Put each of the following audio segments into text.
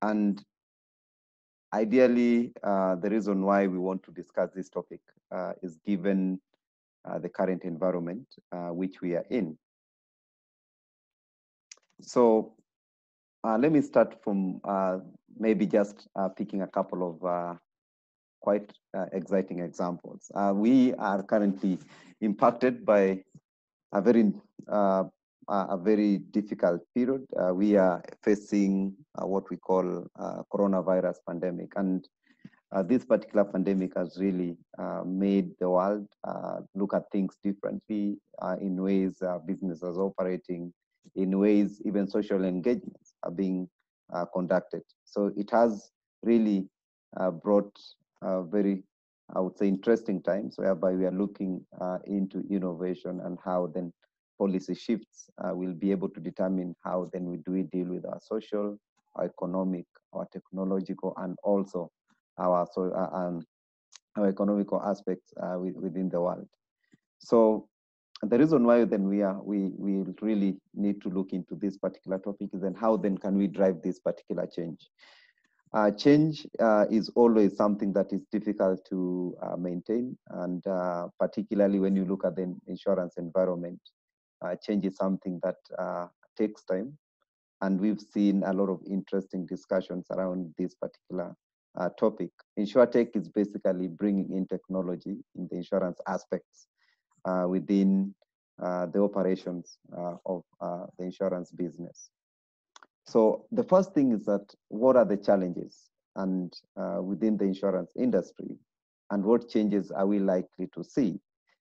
And ideally, the reason why we want to discuss this topic is given the current environment which we are in. So let me start from maybe just picking a couple of quite exciting examples. We are currently impacted by a very difficult period. We are facing what we call coronavirus pandemic, and this particular pandemic has really made the world look at things differently in ways businesses operating, in ways even social engagements are being conducted. So it has really brought very, I would say, interesting times whereby we are looking into innovation and how then policy shifts will be able to determine how then we deal with our social, our economic, our technological, and also our economical aspects within the world. So the reason why then we really need to look into this particular topic is then how then can we drive this particular change. Change is always something that is difficult to maintain, and particularly when you look at the insurance environment, change is something that takes time, and we've seen a lot of interesting discussions around this particular topic. InsurTech is basically bringing in technology in the insurance aspects within the operations of the insurance business. So the first thing is that what are the challenges and within the insurance industry, and what changes are we likely to see?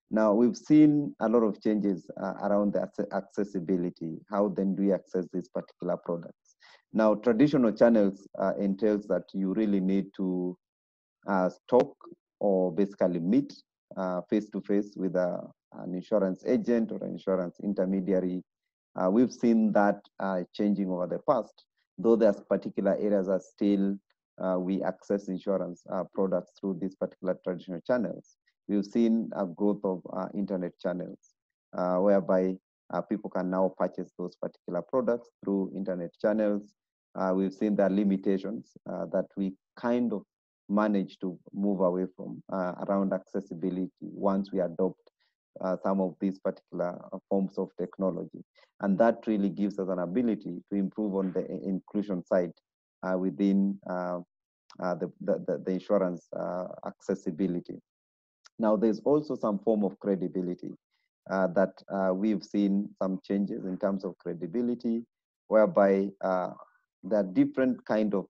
Now, we've seen a lot of changes around the accessibility. How then do we access these particular products? Now, traditional channels entails that you really need to talk or basically meet face-to-face with an insurance agent or an insurance intermediary. We've seen that changing over the past, though there's particular areas that still we access insurance products through these particular traditional channels. We've seen a growth of internet channels whereby people can now purchase those particular products through internet channels. We've seen the limitations that we kind of manage to move away from around accessibility once we adopt some of these particular forms of technology. And that really gives us an ability to improve on the inclusion side within the insurance accessibility. Now, there's also some form of credibility that we've seen some changes in terms of credibility, whereby there are different kind of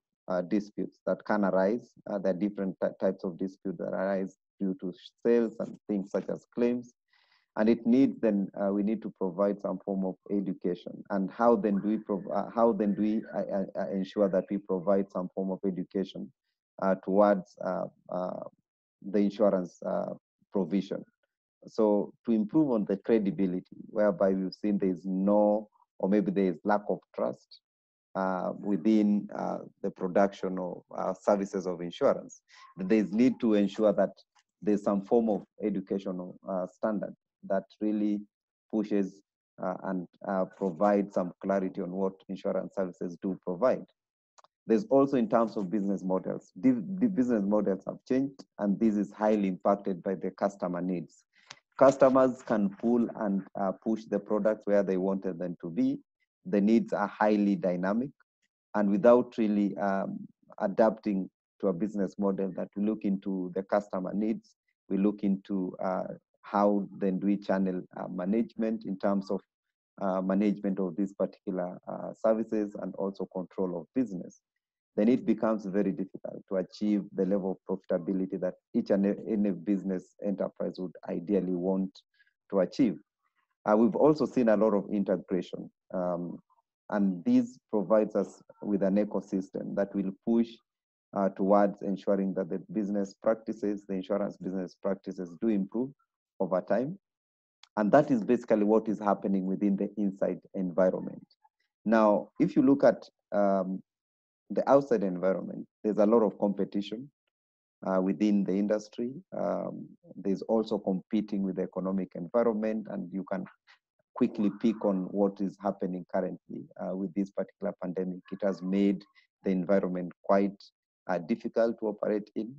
disputes that can arise. There are different types of disputes that arise due to sales and things such as claims. And it needs then we need to provide some form of education. And how then do we ensure that we provide some form of education towards the insurance provision? So to improve on the credibility, whereby we've seen there is no, or maybe there is lack of trust within the production of services of insurance, there is need to ensure that there's some form of educational standard that really pushes and provides some clarity on what insurance services do provide. There's also in terms of business models. The business models have changed, and this is highly impacted by the customer needs. Customers can pull and push the products where they wanted them to be. The needs are highly dynamic, and without really adapting to a business model that we look into the customer needs, we look into how then do we channel management in terms of management of these particular services and also control of business, then it becomes very difficult to achieve the level of profitability that each and any business enterprise would ideally want to achieve. We've also seen a lot of integration, and this provides us with an ecosystem that will push towards ensuring that the business practices, the insurance business practices do improve over time. And that is basically what is happening within the inside environment. Now, if you look at the outside environment, there's a lot of competition within the industry. There's also competing with the economic environment, and you can quickly pick on what is happening currently with this particular pandemic. It has made the environment quite difficult to operate in.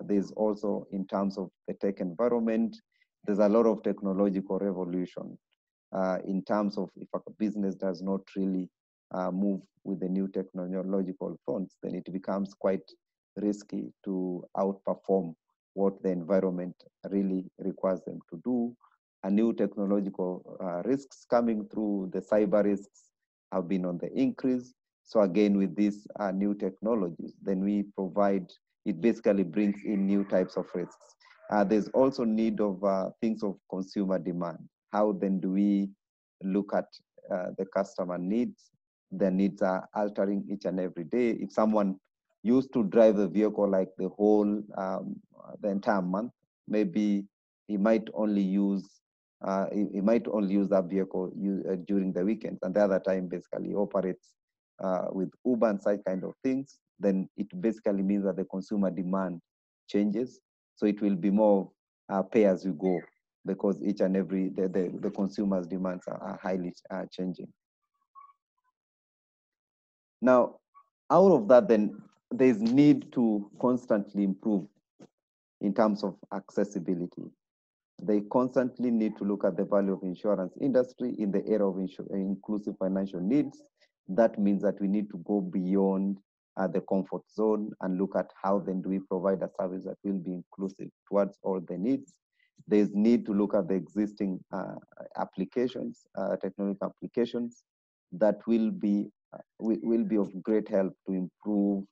There's also, in terms of the tech environment, there's a lot of technological revolution in terms of if a business does not really move with the new technological fronts, then it becomes quite risky to outperform what the environment really requires them to do. And new technological risks coming through, the cyber risks have been on the increase. So again, with these new technologies, then we provide, it basically brings in new types of risks. There's also need of things of consumer demand. How then do we look at the customer needs? Their needs are altering each and every day. If someone used to drive a vehicle like the the entire month, maybe he might only use that vehicle during the weekends, and the other time basically operates with Uber and such kind of things. Then it basically means that the consumer demand changes. So it will be more pay as you go, because each and every the consumers' demands are highly changing. Now, out of that, then there's need to constantly improve in terms of accessibility. They constantly need to look at the value of insurance industry in the era of inclusive financial needs. That means that we need to go beyond the comfort zone and look at how then do we provide a service that will be inclusive towards all the needs. There's need to look at the existing applications, technological applications that will be of great help to improve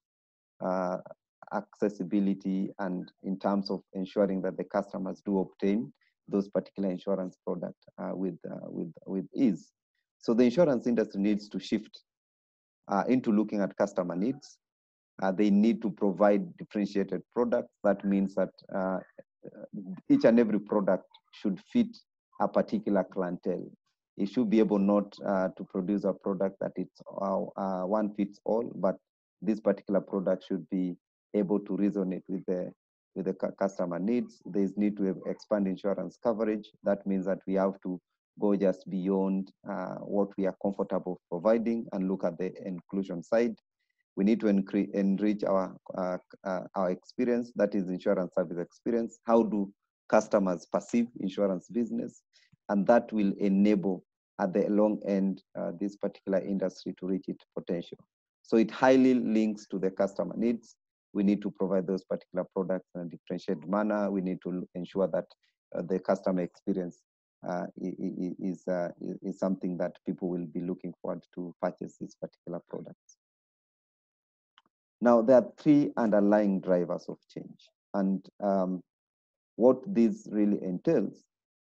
accessibility and in terms of ensuring that the customers do obtain those particular insurance products with ease. So the insurance industry needs to shift into looking at customer needs. They need to provide differentiated products. That means that each and every product should fit a particular clientele. It should be able not to produce a product that it's one fits all, but this particular product should be able to resonate with the customer needs. There's need to expand insurance coverage. That means that we have to go just beyond what we are comfortable providing and look at the inclusion side. We need to enrich our experience, that is insurance service experience. How do customers perceive insurance business? And that will enable at the long end this particular industry to reach its potential. So it highly links to the customer needs. We need to provide those particular products in a differentiated manner. We need to ensure that the customer experience is something that people will be looking forward to purchase these particular products. Now, there are three underlying drivers of change. And what this really entails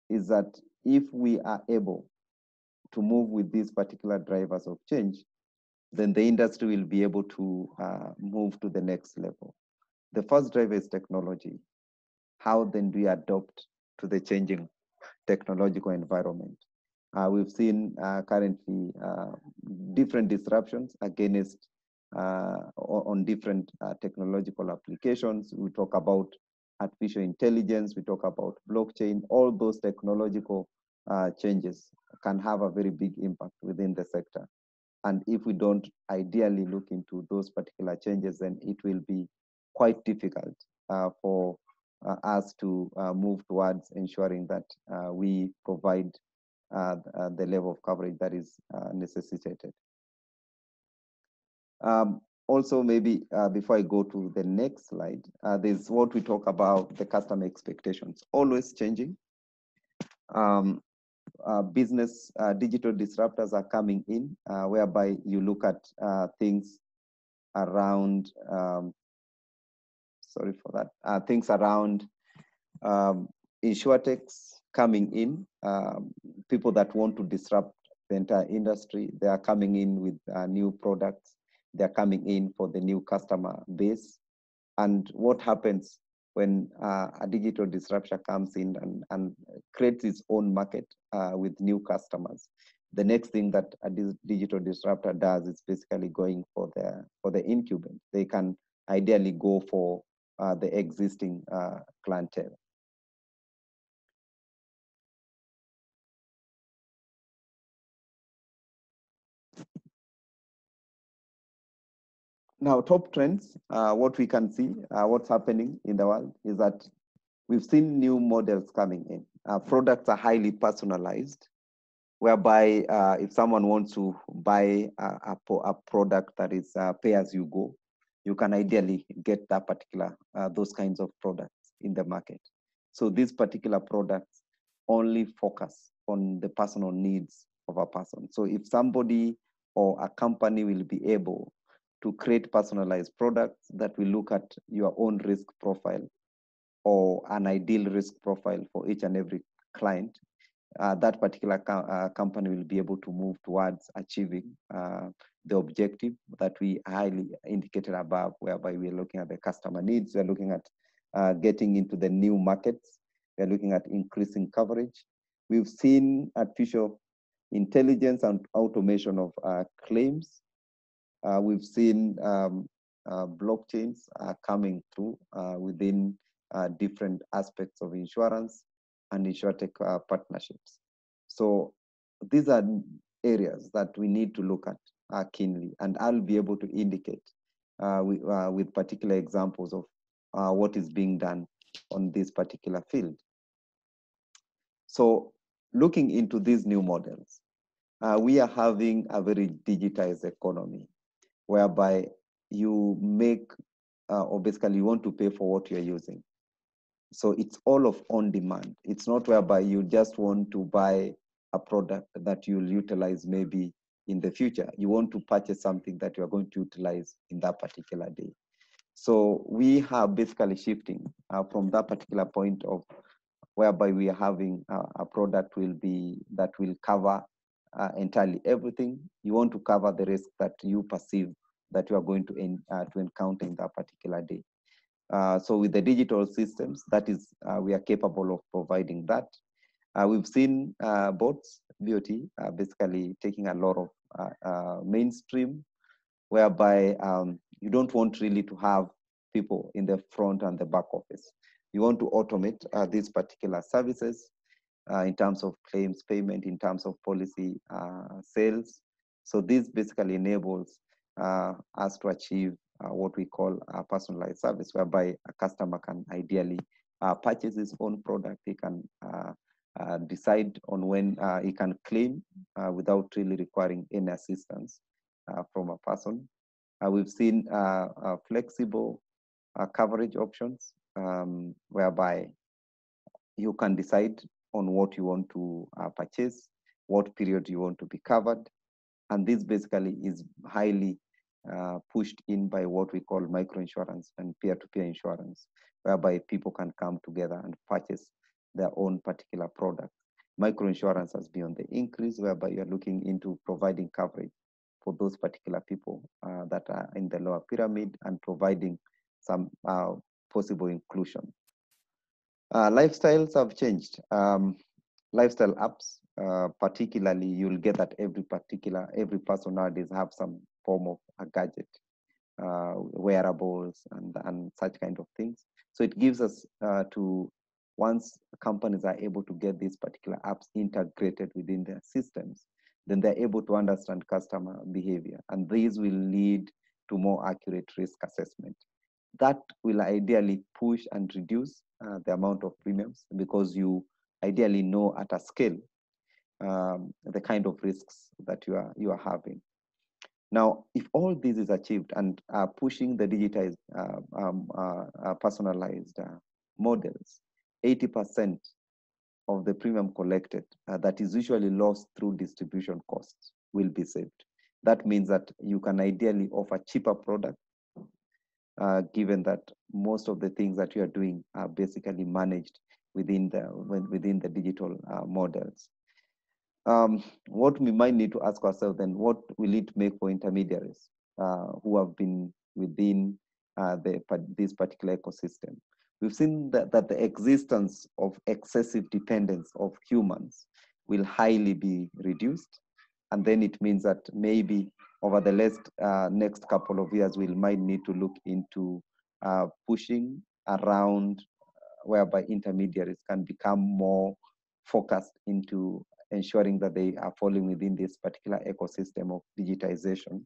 is that if we are able to move with these particular drivers of change, then the industry will be able to move to the next level. The first driver is technology. How then do we adopt to the changing technological environment? We've seen currently different disruptions against on different technological applications. We talk about artificial intelligence, we talk about blockchain. All those technological changes can have a very big impact within the sector. And if we don't ideally look into those particular changes, then it will be quite difficult for us to move towards ensuring that we provide the level of coverage that is necessitated. Also, maybe before I go to the next slide, there's what we talk about the customer expectations, always changing. Business digital disruptors are coming in, whereby you look at things around, sorry for that, things around InsurTechs coming in, people that want to disrupt the entire industry. They are coming in with new products. They're coming in for the new customer base. And what happens when a digital disruptor comes in and creates its own market with new customers? The next thing that a digital disruptor does is basically going for the incumbent. They can ideally go for the existing clientele. Now, top trends, what we can see, what's happening in the world is that we've seen new models coming in. Products are highly personalized, whereby if someone wants to buy a product that is pay as you go, you can ideally get that particular, those kinds of products in the market. So these particular products only focus on the personal needs of a person. So if somebody or a company will be able to create personalized products that will look at your own risk profile or an ideal risk profile for each and every client, that particular company will be able to move towards achieving the objective that we highly indicated above, whereby we're looking at the customer needs, we're looking at getting into the new markets, we're looking at increasing coverage. We've seen artificial intelligence and automation of claims. We've seen blockchains coming through within different aspects of insurance and InsurTech partnerships. So these are areas that we need to look at keenly, and I'll be able to indicate with particular examples of what is being done on this particular field. So looking into these new models, we are having a very digitized economy, whereby you make, or basically you want to pay for what you're using. So it's all of on demand. It's not whereby you just want to buy a product that you'll utilize maybe in the future. You want to purchase something that you're going to utilize in that particular day. So we are basically shifting from that particular point of whereby we are having a product that will cover entirely everything. You want to cover the risk that you perceive that you are going to encounter in that particular day. So with the digital systems, that is, we are capable of providing that. We've seen bots, BOT, basically taking a lot of mainstream, whereby you don't want really to have people in the front and the back office. You want to automate these particular services in terms of claims payment, in terms of policy sales. So this basically enables us to achieve what we call a personalized service, whereby a customer can ideally purchase his own product. He can decide on when he can claim without really requiring any assistance from a person. We've seen flexible coverage options, whereby you can decide on what you want to purchase, what period you want to be covered. And this basically is highly pushed in by what we call microinsurance and peer-to-peer insurance, whereby people can come together and purchase their own particular product. Microinsurance has been on the increase, whereby you're looking into providing coverage for those particular people that are in the lower pyramid and providing some possible inclusion. Lifestyles have changed. Lifestyle apps, particularly, you'll get that every person nowadays have some form of a gadget, wearables and such kind of things. So it gives us once companies are able to get these particular apps integrated within their systems, then they're able to understand customer behavior, and these will lead to more accurate risk assessment. That will ideally push and reduce the amount of premiums, because you ideally know at a scale the kind of risks that you are having. Now, if all this is achieved and pushing the digitized, personalized models, 80% of the premium collected that is usually lost through distribution costs will be saved. That means that you can ideally offer cheaper products, given that most of the things that you are doing are basically managed within the digital models. What we might need to ask ourselves then, what will it make for intermediaries who have been within this particular ecosystem? We've seen that the existence of excessive dependence of humans will highly be reduced. And then it means that maybe over the next couple of years, we might need to look into pushing around whereby intermediaries can become more focused into ensuring that they are falling within this particular ecosystem of digitization,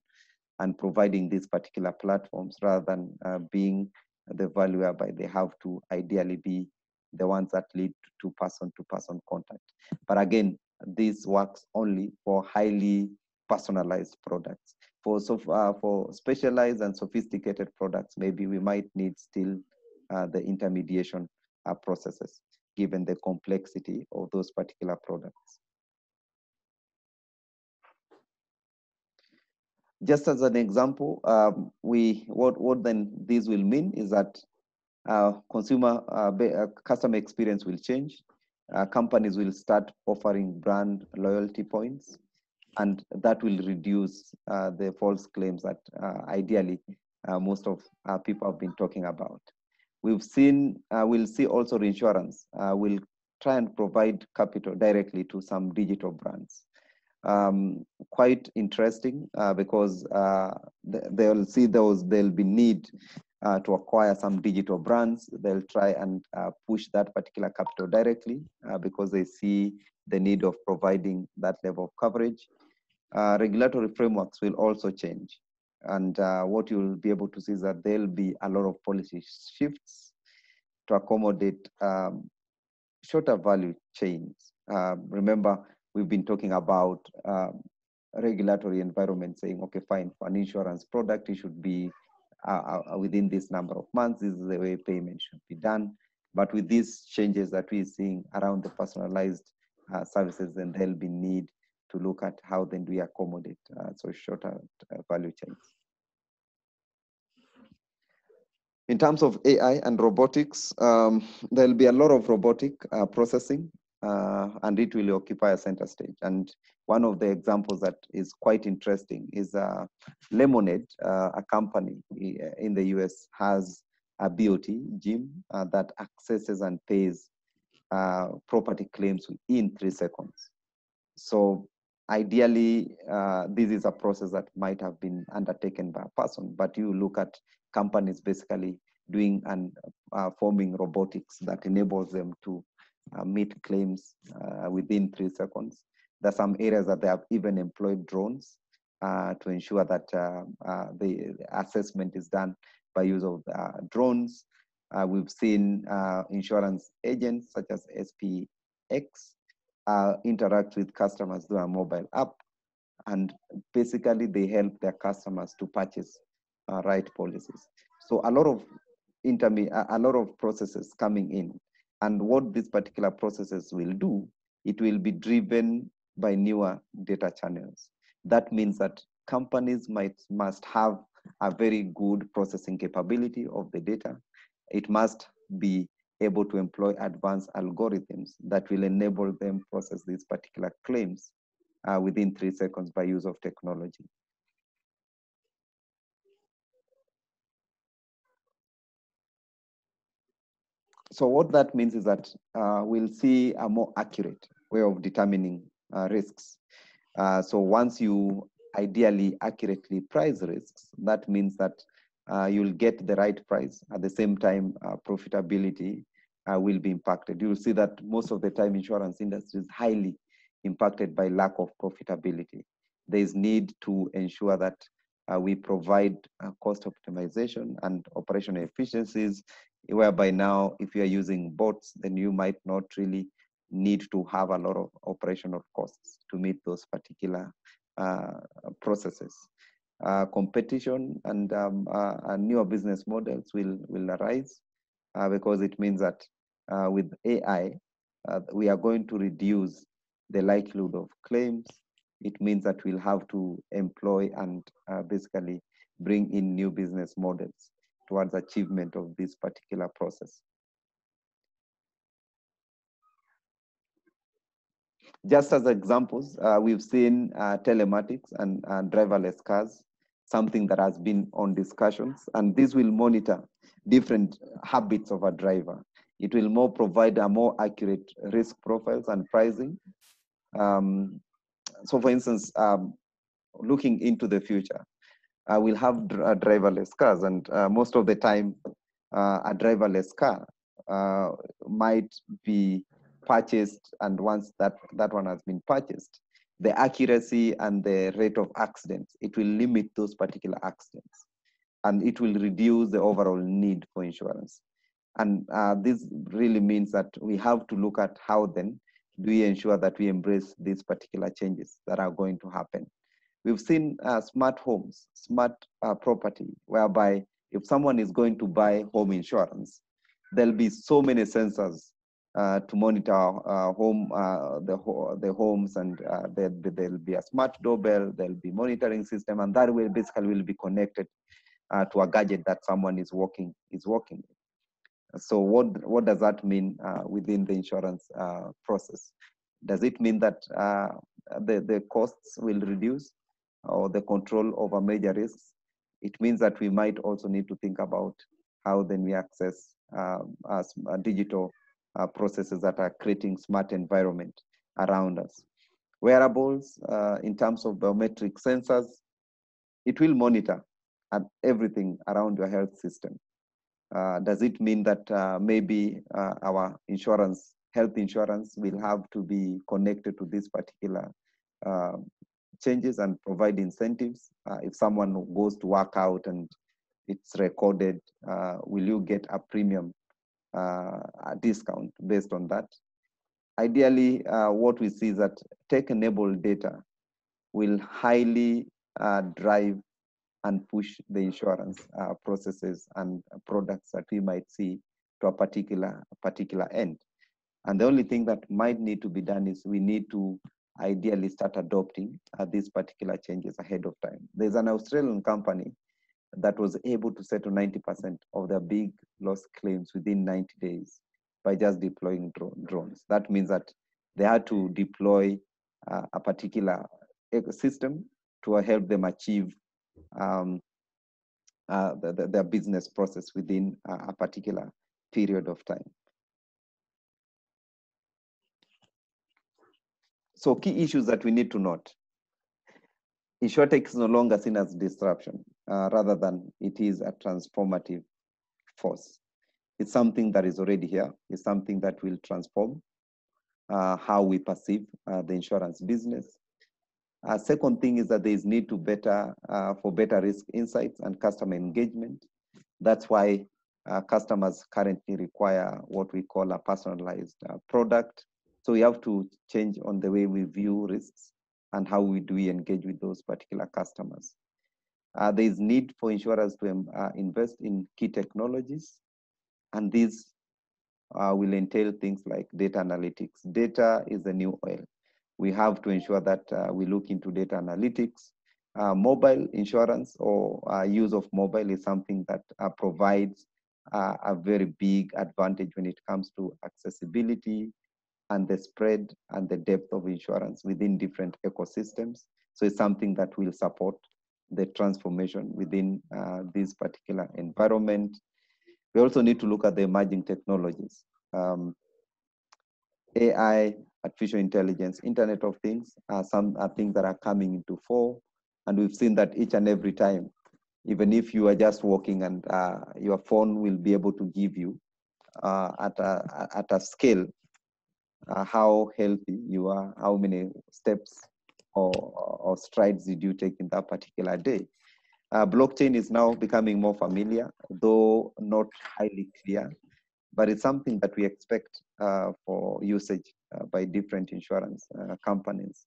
and providing these particular platforms rather than being the value whereby they have to ideally be the ones that lead to person-to-person contact. But again, this works only for highly personalized products. For specialized and sophisticated products, maybe we might need still the intermediation processes, given the complexity of those particular products. Just as an example, what then this will mean is that customer experience will change. Companies will start offering brand loyalty points, and that will reduce the false claims that ideally most of people have been talking about. We'll see also reinsurance will try and provide capital directly to some digital brands. Quite interesting because there'll be need to acquire some digital brands. They'll try and push that particular capital directly because they see the need of providing that level of coverage. Regulatory frameworks will also change. And what you'll be able to see is that there'll be a lot of policy shifts to accommodate shorter value chains. Remember, we've been talking about regulatory environment saying, okay, fine, for an insurance product, it should be within this number of months. This is the way payment should be done. But with these changes that we're seeing around the personalized services, then there'll be need to look at how then we accommodate so shorter value chains. In terms of AI and robotics, there'll be a lot of robotic processing, and it will occupy a center stage. And one of the examples that is quite interesting is Lemonade, a company in the US, has a BOT, Jim, that accesses and pays property claims within 3 seconds. So ideally, this is a process that might have been undertaken by a person, but you look at companies basically doing and forming robotics that enables them to meet claims within 3 seconds. There are some areas that they have even employed drones to ensure that the assessment is done by use of drones. We've seen insurance agents such as SPX interact with customers through a mobile app, and basically they help their customers to purchase right policies. So a lot of processes coming in, and what these particular processes will do, it will be driven by newer data channels. That means that companies must have a very good processing capability of the data. It must be able to employ advanced algorithms that will enable them process these particular claims within 3 seconds by use of technology. So what that means is that we'll see a more accurate way of determining risks. So once you ideally accurately price risks, that means that you'll get the right price. At the same time, profitability will be impacted. You'll see that most of the time insurance industry is highly impacted by lack of profitability. There's need to ensure that we provide cost optimization and operational efficiencies, whereby now if you're using bots, then you might not really need to have a lot of operational costs to meet those particular processes. Competition and newer business models will arise because it means that with AI, we are going to reduce the likelihood of claims. It means that we'll have to employ and basically bring in new business models towards achievement of this particular process. Just as examples, we've seen telematics and driverless cars, something that has been on discussions, and this will monitor different habits of a driver. It will more provide a more accurate risk profiles and pricing. So for instance, looking into the future, we'll have driverless cars, and most of the time, a driverless car might be purchased, and once that one has been purchased, the accuracy and the rate of accidents. It will limit those particular accidents, and it will reduce the overall need for insurance. And this really means that we have to look at how then do we ensure that we embrace these particular changes that are going to happen. We've seen smart homes, smart property, whereby if someone is going to buy home insurance, there'll be so many sensors to monitor the homes, and there'll be a smart doorbell, there'll be monitoring system, and that will basically will be connected to a gadget that someone is working with. So what does that mean within the insurance process? Does it mean that the costs will reduce or the control over major risks? It means that we might also need to think about how then we access digital processes that are creating smart environment around us. Wearables, in terms of biometric sensors, it will monitor everything around your health system. Does it mean that maybe our health insurance will have to be connected to this particular changes and provide incentives? If someone goes to work out and it's recorded, will you get a premium a discount based on that? Ideally, what we see is that tech-enabled data will highly drive and push the insurance processes and products that we might see to a particular end. And the only thing that might need to be done is we need to ideally start adopting these particular changes ahead of time. There's an Australian company that was able to settle 90% of their big loss claims within 90 days by just deploying drones. That means that they had to deploy a particular ecosystem to help them achieve their business process within a particular period of time. So key issues that we need to note. InsurTech is no longer seen as disruption, rather than it is a transformative force. It's something that is already here. It's something that will transform how we perceive the insurance business. Second thing is that there is need to for better risk insights and customer engagement. That's why customers currently require what we call a personalized product. So we have to change on the way we view risks and how do we engage with those particular customers. There is need for insurers to invest in key technologies, and these will entail things like data analytics. Data is the new oil. We have to ensure that we look into data analytics. Mobile insurance or use of mobile is something that provides a very big advantage when it comes to accessibility and the spread and the depth of insurance within different ecosystems. So it's something that will support the transformation within this particular environment. We also need to look at the emerging technologies. AI, artificial intelligence, Internet of Things are some things that are coming into fore. And we've seen that each and every time, even if you are just walking and your phone will be able to give you at a scale how healthy you are, how many steps or strides did you take in that particular day. Blockchain is now becoming more familiar, though not highly clear, but it's something that we expect for usage by different insurance companies.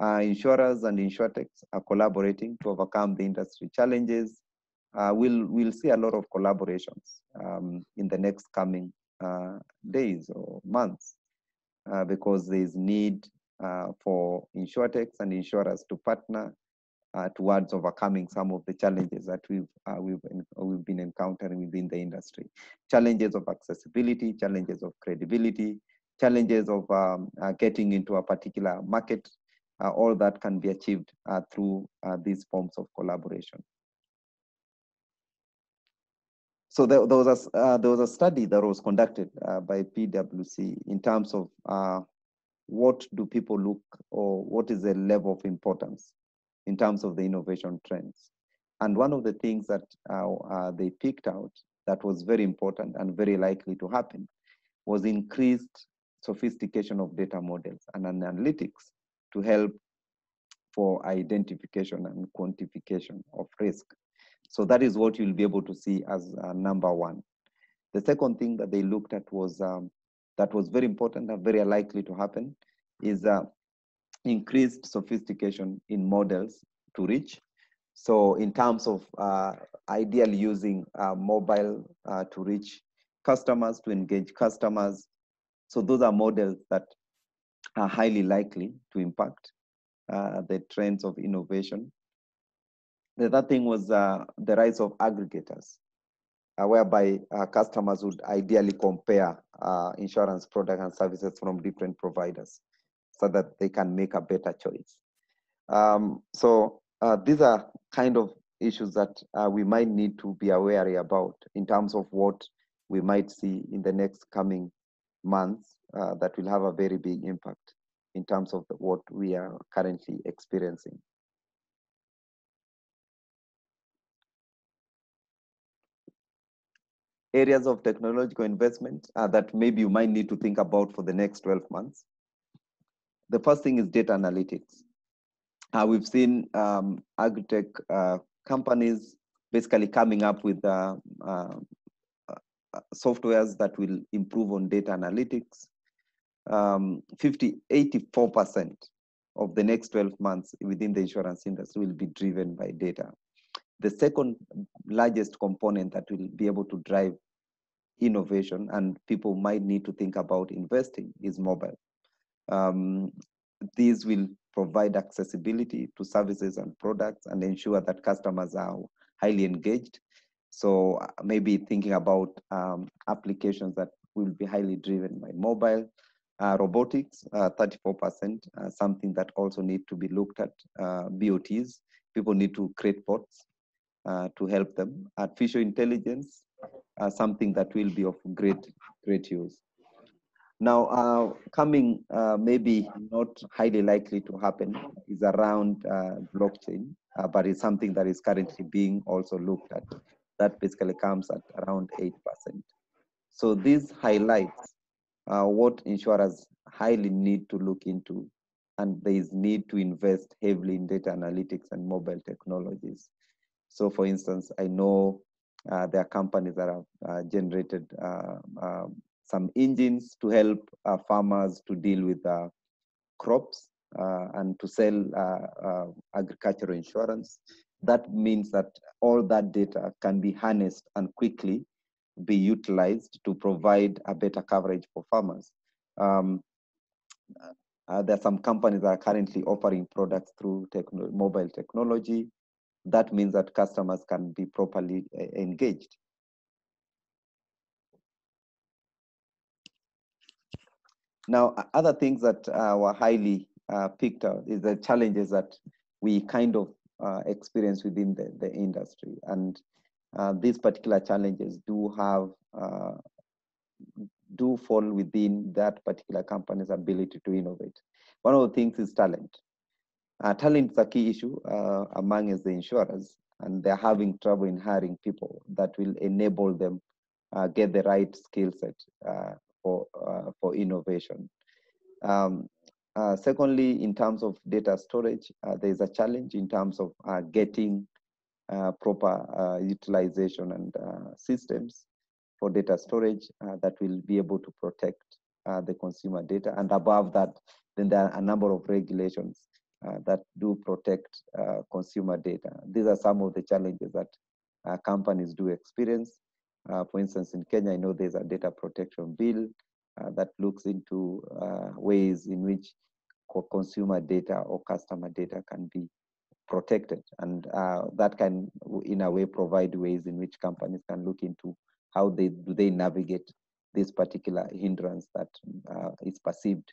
Insurers and InsurTechs are collaborating to overcome the industry challenges. We'll see a lot of collaborations in the next coming days or months because there is need for InsurTechs and insurers to partner towards overcoming some of the challenges that we've been encountering within the industry. Challenges of accessibility, challenges of credibility, challenges of getting into a particular market. All that can be achieved through these forms of collaboration. So there was a study that was conducted by PwC in terms of what do people look, or what is the level of importance in terms of the innovation trends. And one of the things that they picked out that was very important and very likely to happen was increased sophistication of data models and analytics to help for identification and quantification of risk. So that is what you'll be able to see as number one. The second thing that they looked at was that was very important and very likely to happen is increased sophistication in models to reach. So in terms of ideally using mobile to reach customers, to engage customers. So those are models that are highly likely to impact the trends of innovation. The other thing was the rise of aggregators, whereby customers would ideally compare insurance products and services from different providers so that they can make a better choice. So these are kind of issues that we might need to be aware about in terms of what we might see in the next coming months that will have a very big impact in terms of what we are currently experiencing. Areas of technological investment that maybe you might need to think about for the next 12 months. The first thing is data analytics. We've seen agri-tech companies basically coming up with softwares that will improve on data analytics. 84% of the next 12 months within the insurance industry will be driven by data. The second largest component that will be able to drive innovation and people might need to think about investing is mobile. These will provide accessibility to services and products and ensure that customers are highly engaged. So maybe thinking about applications that will be highly driven by mobile. Robotics, 34%, something that also need to be looked at. BOTs, people need to create bots to help them. Artificial intelligence, something that will be of great use. Now, coming maybe not highly likely to happen is around blockchain, but it's something that is currently being also looked at. That basically comes at around 8%. So this highlights what insurers highly need to look into, and there is need to invest heavily in data analytics and mobile technologies. So for instance, I know there are companies that have generated some engines to help farmers to deal with crops and to sell agricultural insurance. That means that all that data can be harnessed and quickly be utilized to provide a better coverage for farmers. There are some companies that are currently offering products through mobile technology. That means that customers can be properly engaged. Now, other things that were highly picked out is the challenges that we kind of experience within the industry. And these particular challenges do fall within that particular company's ability to innovate. One of the things is talent. Talent is a key issue among the insurers, and they're having trouble in hiring people that will enable them get the right skill set for innovation. Secondly, in terms of data storage, there's a challenge in terms of getting proper utilization and systems for data storage that will be able to protect the consumer data. And above that, then there are a number of regulations that do protect consumer data. These are some of the challenges that companies do experience. For instance, in Kenya, I know there's a data protection bill that looks into ways in which consumer data or customer data can be protected. And that can, in a way, provide ways in which companies can look into how they navigate this particular hindrance that is perceived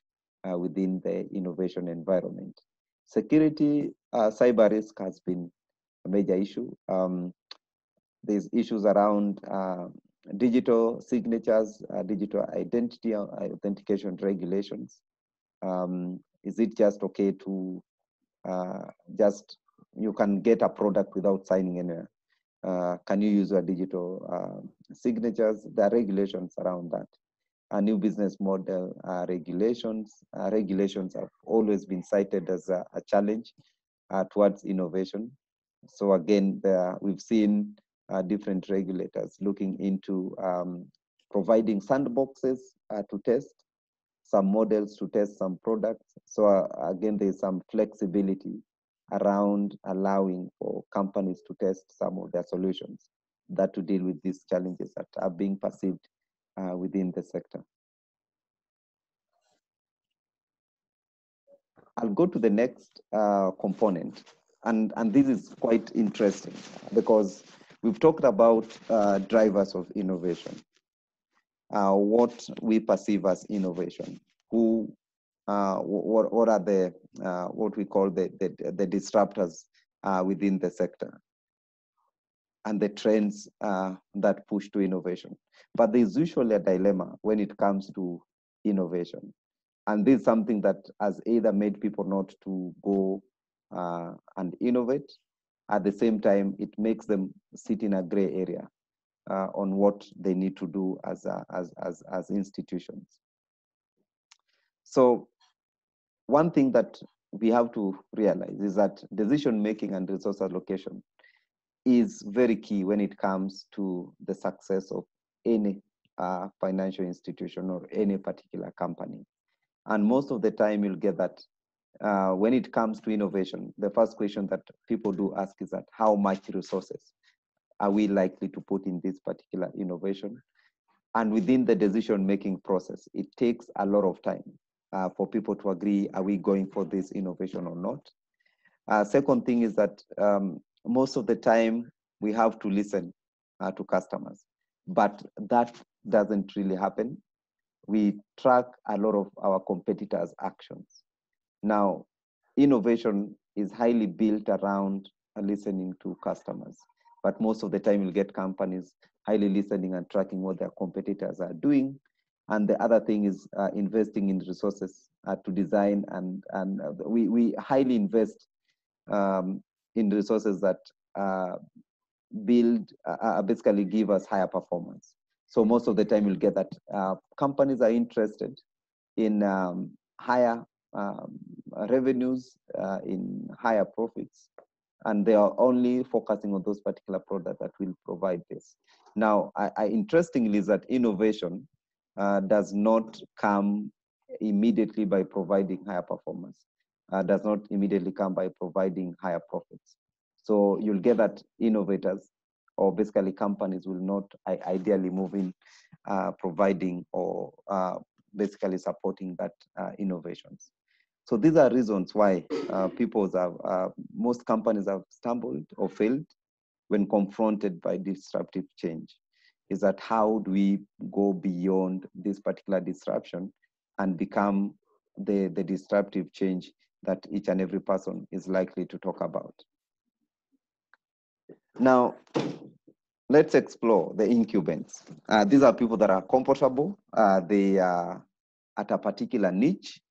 within the innovation environment. Security, cyber risk has been a major issue. There's issues around digital signatures, digital identity, authentication regulations. Is it just okay to you can get a product without signing anywhere? Can you use your digital signatures? There are regulations around that. New business model regulations. Regulations have always been cited as a challenge towards innovation. So again, we've seen different regulators looking into providing sandboxes to test some models, to test some products. So again, there's some flexibility around allowing for companies to test some of their solutions that to deal with these challenges that are being perceived within the sector. I'll go to the next component, and this is quite interesting because we've talked about drivers of innovation, what we perceive as innovation, what are the what we call the disruptors within the sector, and the trends that push to innovation. But there's usually a dilemma when it comes to innovation. And this is something that has either made people not to go and innovate. At the same time, it makes them sit in a gray area on what they need to do as institutions. So one thing that we have to realize is that decision-making and resource allocation is very key when it comes to the success of any financial institution or any particular company. And most of the time you'll get that when it comes to innovation, the first question that people do ask is that how much resources are we likely to put in this particular innovation? And within the decision-making process, it takes a lot of time for people to agree, are we going for this innovation or not? Second thing is that most of the time we have to listen to customers, but that doesn't really happen. We track a lot of our competitors' actions. Now, innovation is highly built around listening to customers, but most of the time you'll get companies highly listening and tracking what their competitors are doing. And the other thing is investing in resources to design, and we highly invest in resources that basically give us higher performance. So most of the time you'll get that companies are interested in higher revenues, in higher profits, and they are only focusing on those particular products that will provide this. Now, interestingly is that innovation does not come immediately by providing higher performance, does not immediately come by providing higher profits. So you'll get that innovators or basically companies will not ideally move in providing or basically supporting that innovations. So these are reasons why most companies have stumbled or failed when confronted by disruptive change. Is that how do we go beyond this particular disruption and become the disruptive change that each and every person is likely to talk about? Now, let's explore the incumbents. These are people that are comfortable. They are at a particular niche.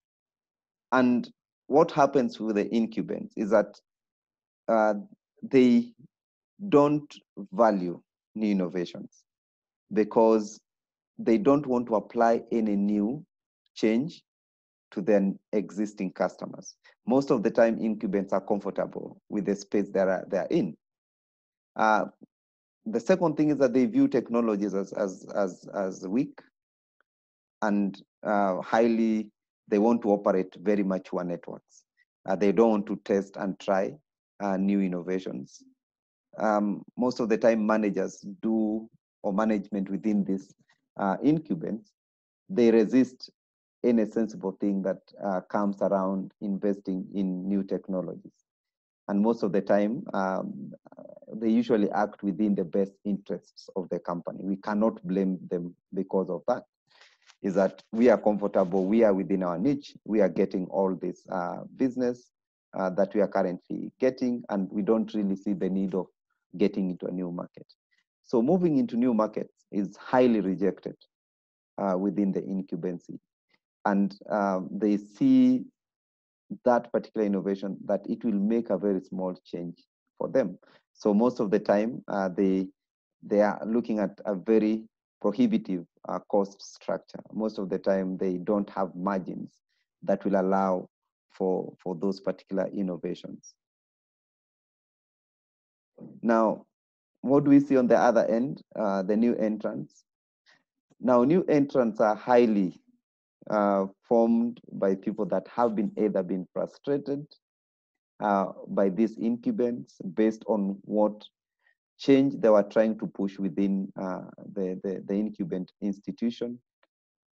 And what happens with the incumbents is that they don't value new innovations because they don't want to apply any new change to their existing customers. Most of the time, incumbents are comfortable with the space they're in. The second thing is that they view technologies as weak and they want to operate very mature networks. They don't want to test and try new innovations. Most of the time managers or management within these incumbents, they resist any sensible thing that comes around investing in new technologies. And most of the time, they usually act within the best interests of the company. We cannot blame them because of that. Is that we are comfortable, we are within our niche, we are getting all this business that we are currently getting, and we don't really see the need of getting into a new market. So moving into new markets is highly rejected within the incumbency. And they see that particular innovation that it will make a very small change for them. So most of the time, they are looking at a very prohibitive cost structure. Most of the time, they don't have margins that will allow for those particular innovations. Now, what do we see on the other end? The new entrants. Now, new entrants are highly formed by people that have been either been frustrated by these incumbents based on what change they were trying to push within the incumbent institution.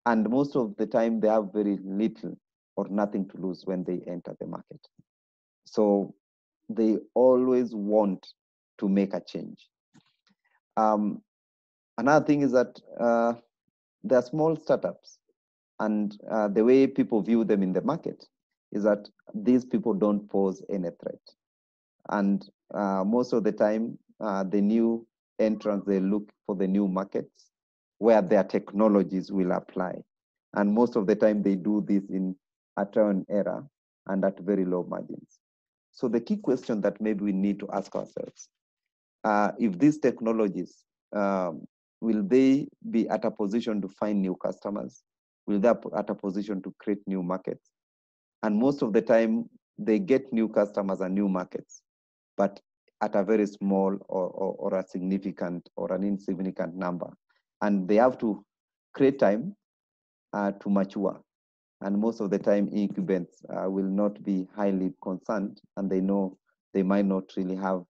And most of the time, they have very little or nothing to lose when they enter the market. So they always want to make a change. Another thing is that they're small startups, and the way people view them in the market is that these people don't pose any threat. And most of the time, the new entrants, they look for the new markets where their technologies will apply. And most of the time, they do this in a trial and error and at very low margins. So the key question that maybe we need to ask ourselves, if these technologies, will they be at a position to find new customers? Will they be at a position to create new markets? And most of the time, they get new customers and new markets, but at a very small or a significant or an insignificant number. And they have to create time to mature. And most of the time, incumbents will not be highly concerned, and they know they might not really have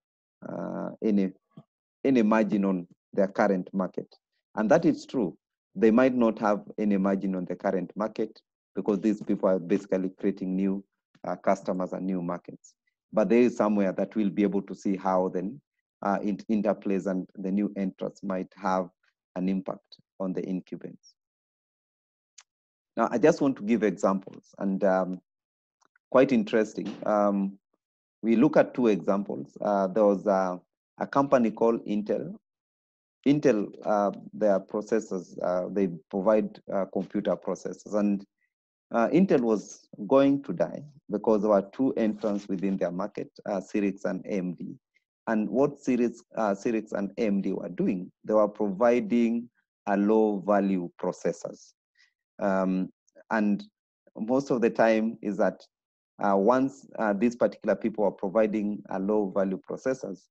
any margin on their current market. And that is true. They might not have any margin on the current market because these people are basically creating new customers and new markets. But there is somewhere that we'll be able to see how then it interplays and the new entrants might have an impact on the incumbents. Now, I just want to give examples, and quite interesting. We look at two examples. There was a company called Intel. Intel, their processors, they provide computer processors, and Intel was going to die because there were two entrants within their market, Cyrix and AMD. And what Cyrix and AMD were doing, they were providing a low-value processors. And most of the time is that once these particular people are providing a low-value processors,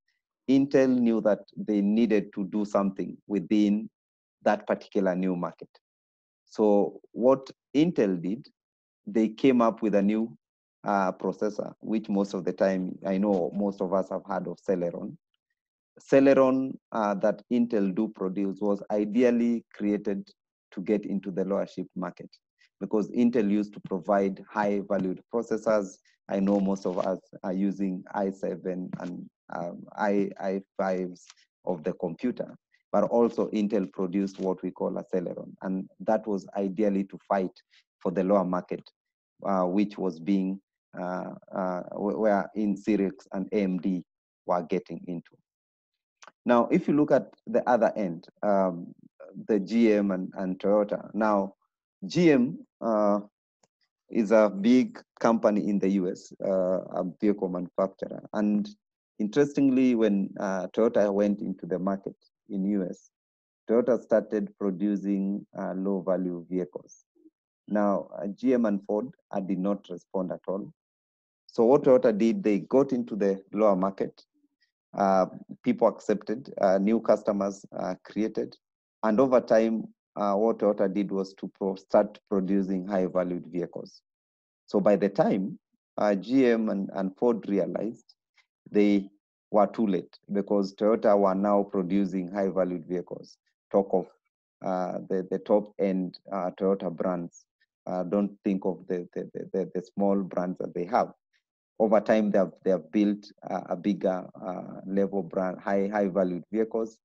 Intel knew that they needed to do something within that particular new market. So what Intel did, they came up with a new processor, which most of the time, I know most of us have heard of Celeron. Celeron that Intel do produce was ideally created to get into the lower shift market, because Intel used to provide high valued processors. I know most of us are using i7 and i5s of the computer, but also Intel produced what we call a Celeron. And that was ideally to fight for the lower market, which was being, where Cyrix and AMD were getting into. Now, if you look at the other end, the GM and Toyota. Now, GM is a big company in the US, a vehicle manufacturer. And interestingly, when Toyota went into the market in US, Toyota started producing low-value vehicles. Now, GM and Ford did not respond at all. So what Toyota did, they got into the lower market. People accepted, new customers created. And over time, what Toyota did was to start producing high-valued vehicles. So by the time GM and Ford realized, they were too late, because Toyota were now producing high-valued vehicles. Talk of the top-end Toyota brands. Don't think of the small brands that they have. Over time, they have built a bigger level brand, high-valued vehicles,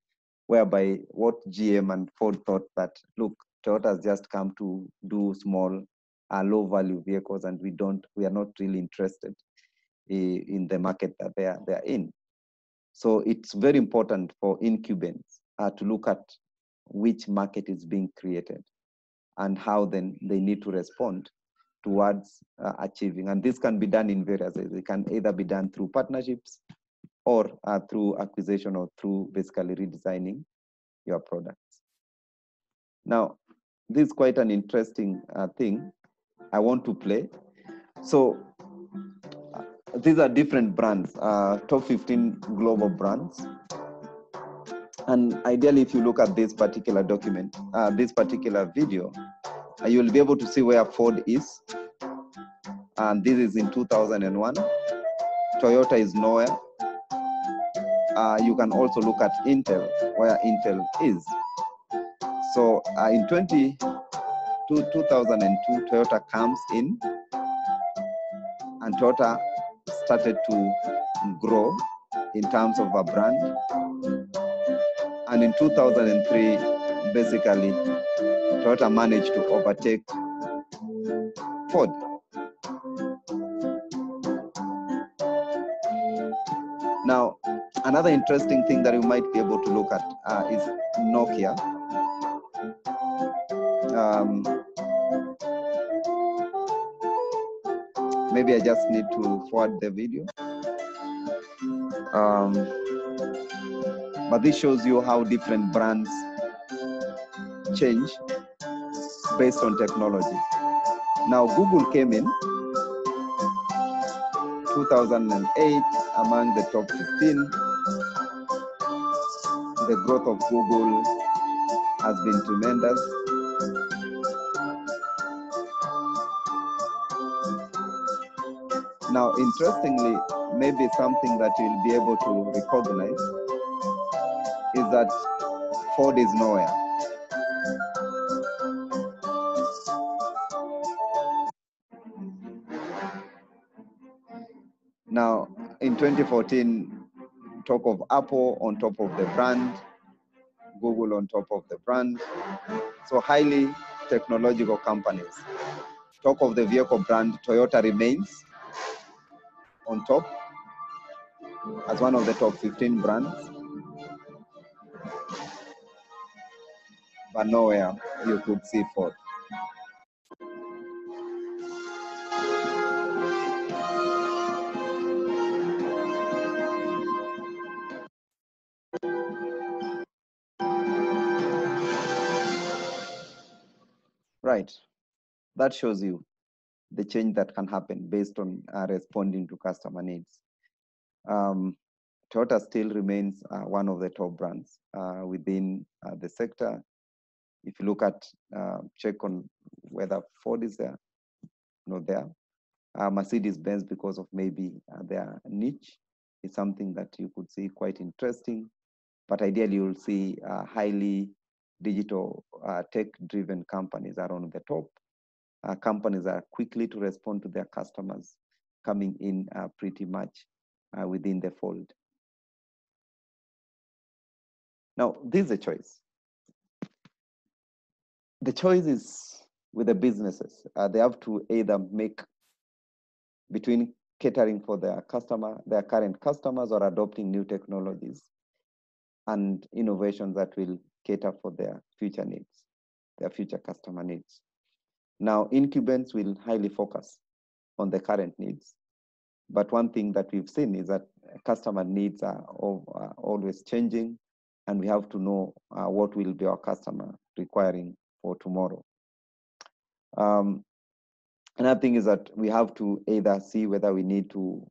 whereby what GM and Ford thought that, look, Toyota has just come to do small, low-value vehicles, and we are not really interested in the market that they are in. So it's very important for incumbents to look at which market is being created and how then they need to respond towards achieving. And this can be done in various ways. It can either be done through partnerships or through acquisition, or through basically redesigning your products. Now, this is quite an interesting thing I want to play. So these are different brands, top 15 global brands. And ideally, if you look at this particular document, this particular video, you'll be able to see where Ford is. And this is in 2001. Toyota is nowhere. You can also look at Intel, where Intel is. So in 2002, Toyota comes in, and Toyota started to grow in terms of a brand. And in 2003, basically, Toyota managed to overtake Ford. Now, another interesting thing that you might be able to look at is Nokia. Maybe I just need to forward the video. But this shows you how different brands change based on technology. Now, Google came in 2008 among the top 15. The growth of Google has been tremendous. Now, interestingly, maybe something that you'll be able to recognize is that Ford is nowhere. Now, in 2014, talk of Apple on top of the brand, Google on top of the brand. So highly technological companies. Talk of the vehicle brand, Toyota remains on top as one of the top 15 brands. But nowhere you could see Ford. Right. That shows you the change that can happen based on responding to customer needs. Toyota still remains one of the top brands within the sector. If you look at, check on whether Ford is there, not there. Mercedes-Benz, because of maybe their niche, is something that you could see quite interesting. But ideally, you'll see highly digital tech-driven companies are on the top. Companies are quickly to respond to their customers, coming in pretty much within the fold. Now, this is a choice. The choice is with the businesses. They have to either make between catering for their current customers, or adopting new technologies and innovations that will cater for their future needs, their future customer needs. Now, incumbents will highly focus on the current needs. But one thing that we've seen is that customer needs are always changing, and we have to know what will be our customer requiring for tomorrow. Another thing is that we have to either see whether we need to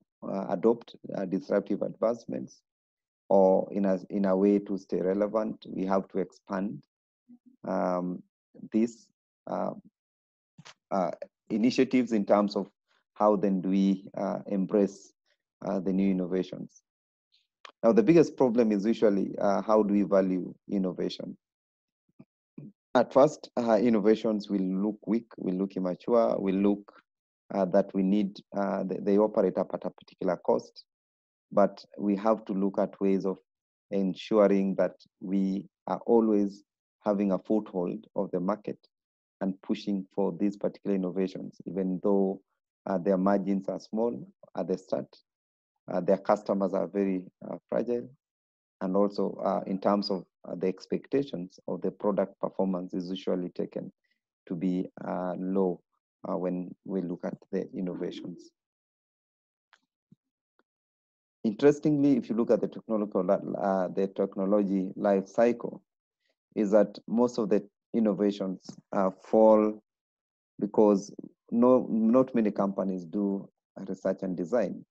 adopt disruptive advancements, or in a way to stay relevant, we have to expand these initiatives in terms of how then do we embrace the new innovations. Now, the biggest problem is usually how do we value innovation? At first, innovations will look weak, will look immature, will look that we need, they operate up at a particular cost. But we have to look at ways of ensuring that we are always having a foothold of the market and pushing for these particular innovations, even though their margins are small at the start. Their customers are very fragile. And also in terms of the expectations of the product performance is usually taken to be low when we look at the innovations. Interestingly, if you look at the technology life cycle, is that most of the innovations fall because not many companies do research and design.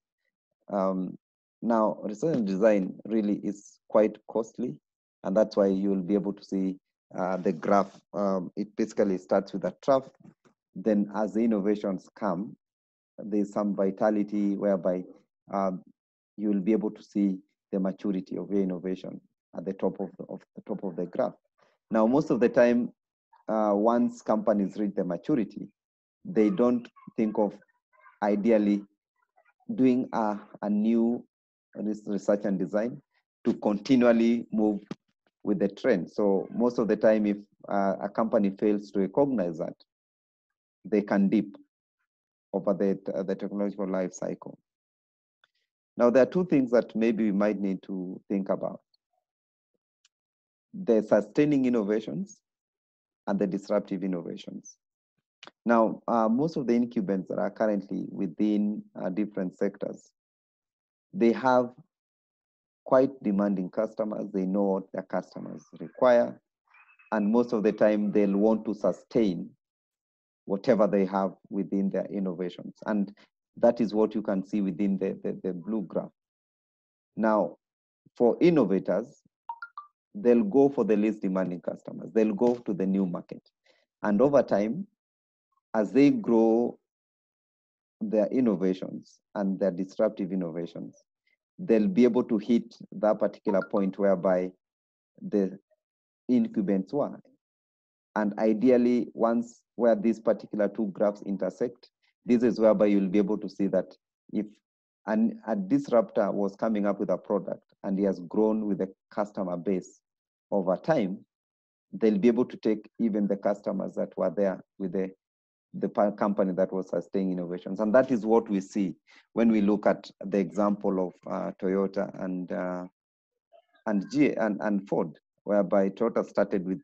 Now, research and design really is quite costly, and that's why you'll be able to see the graph. It basically starts with a trough. Then as the innovations come, there's some vitality whereby you'll be able to see the maturity of your innovation at the top of the graph. Now, most of the time, once companies reach the maturity, they don't think of ideally doing a new research and design to continually move with the trend. So most of the time, if a company fails to recognize that, they can dip over the technological life cycle. Now, there are two things that maybe we might need to think about: the sustaining innovations and the disruptive innovations. Now, most of the incumbents that are currently within different sectors, they have quite demanding customers. They know what their customers require. And most of the time, they'll want to sustain whatever they have within their innovations. And that is what you can see within the blue graph. Now, for innovators, they'll go for the least demanding customers. They'll go to the new market. And over time, as they grow their innovations and their disruptive innovations, they'll be able to hit that particular point whereby the incumbents were. And ideally, once where these particular two graphs intersect, this is whereby you'll be able to see that if a disruptor was coming up with a product and he has grown with the customer base over time, they'll be able to take even the customers that were there with the company that was sustaining innovations. And that is what we see when we look at the example of Toyota and Ford, whereby Toyota started with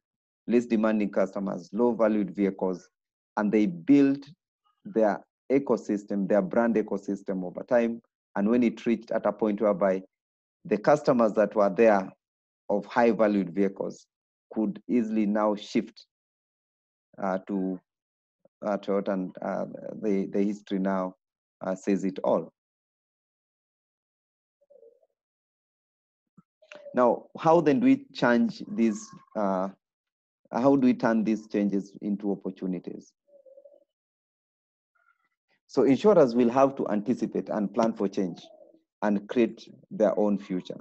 least demanding customers, low valued vehicles, and they built their ecosystem, their brand ecosystem over time. And when it reached at a point whereby the customers that were there of high valued vehicles could easily now shift to Toyota, and the history now says it all. Now, how then do we change these? How do we turn these changes into opportunities? So insurers will have to anticipate and plan for change and create their own future.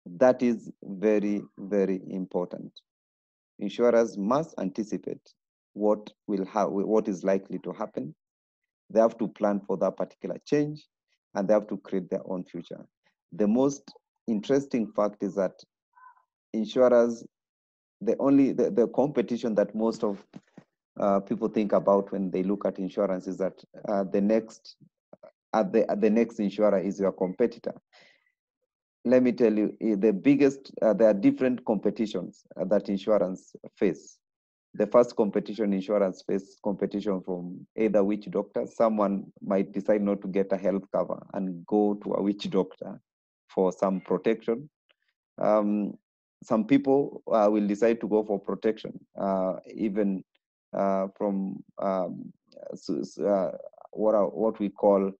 That is very, very important. Insurers must anticipate what is likely to happen. They have to plan for that particular change, and they have to create their own future. The most interesting fact is that insurers, the competition that most of people think about when they look at insurance is that the next insurer is your competitor. Let me tell you, there are different competitions that insurance face. The first competition insurance face competition from either witch doctors. Someone might decide not to get a health cover and go to a witch doctor for some protection. Some people will decide to go for protection, even from what we call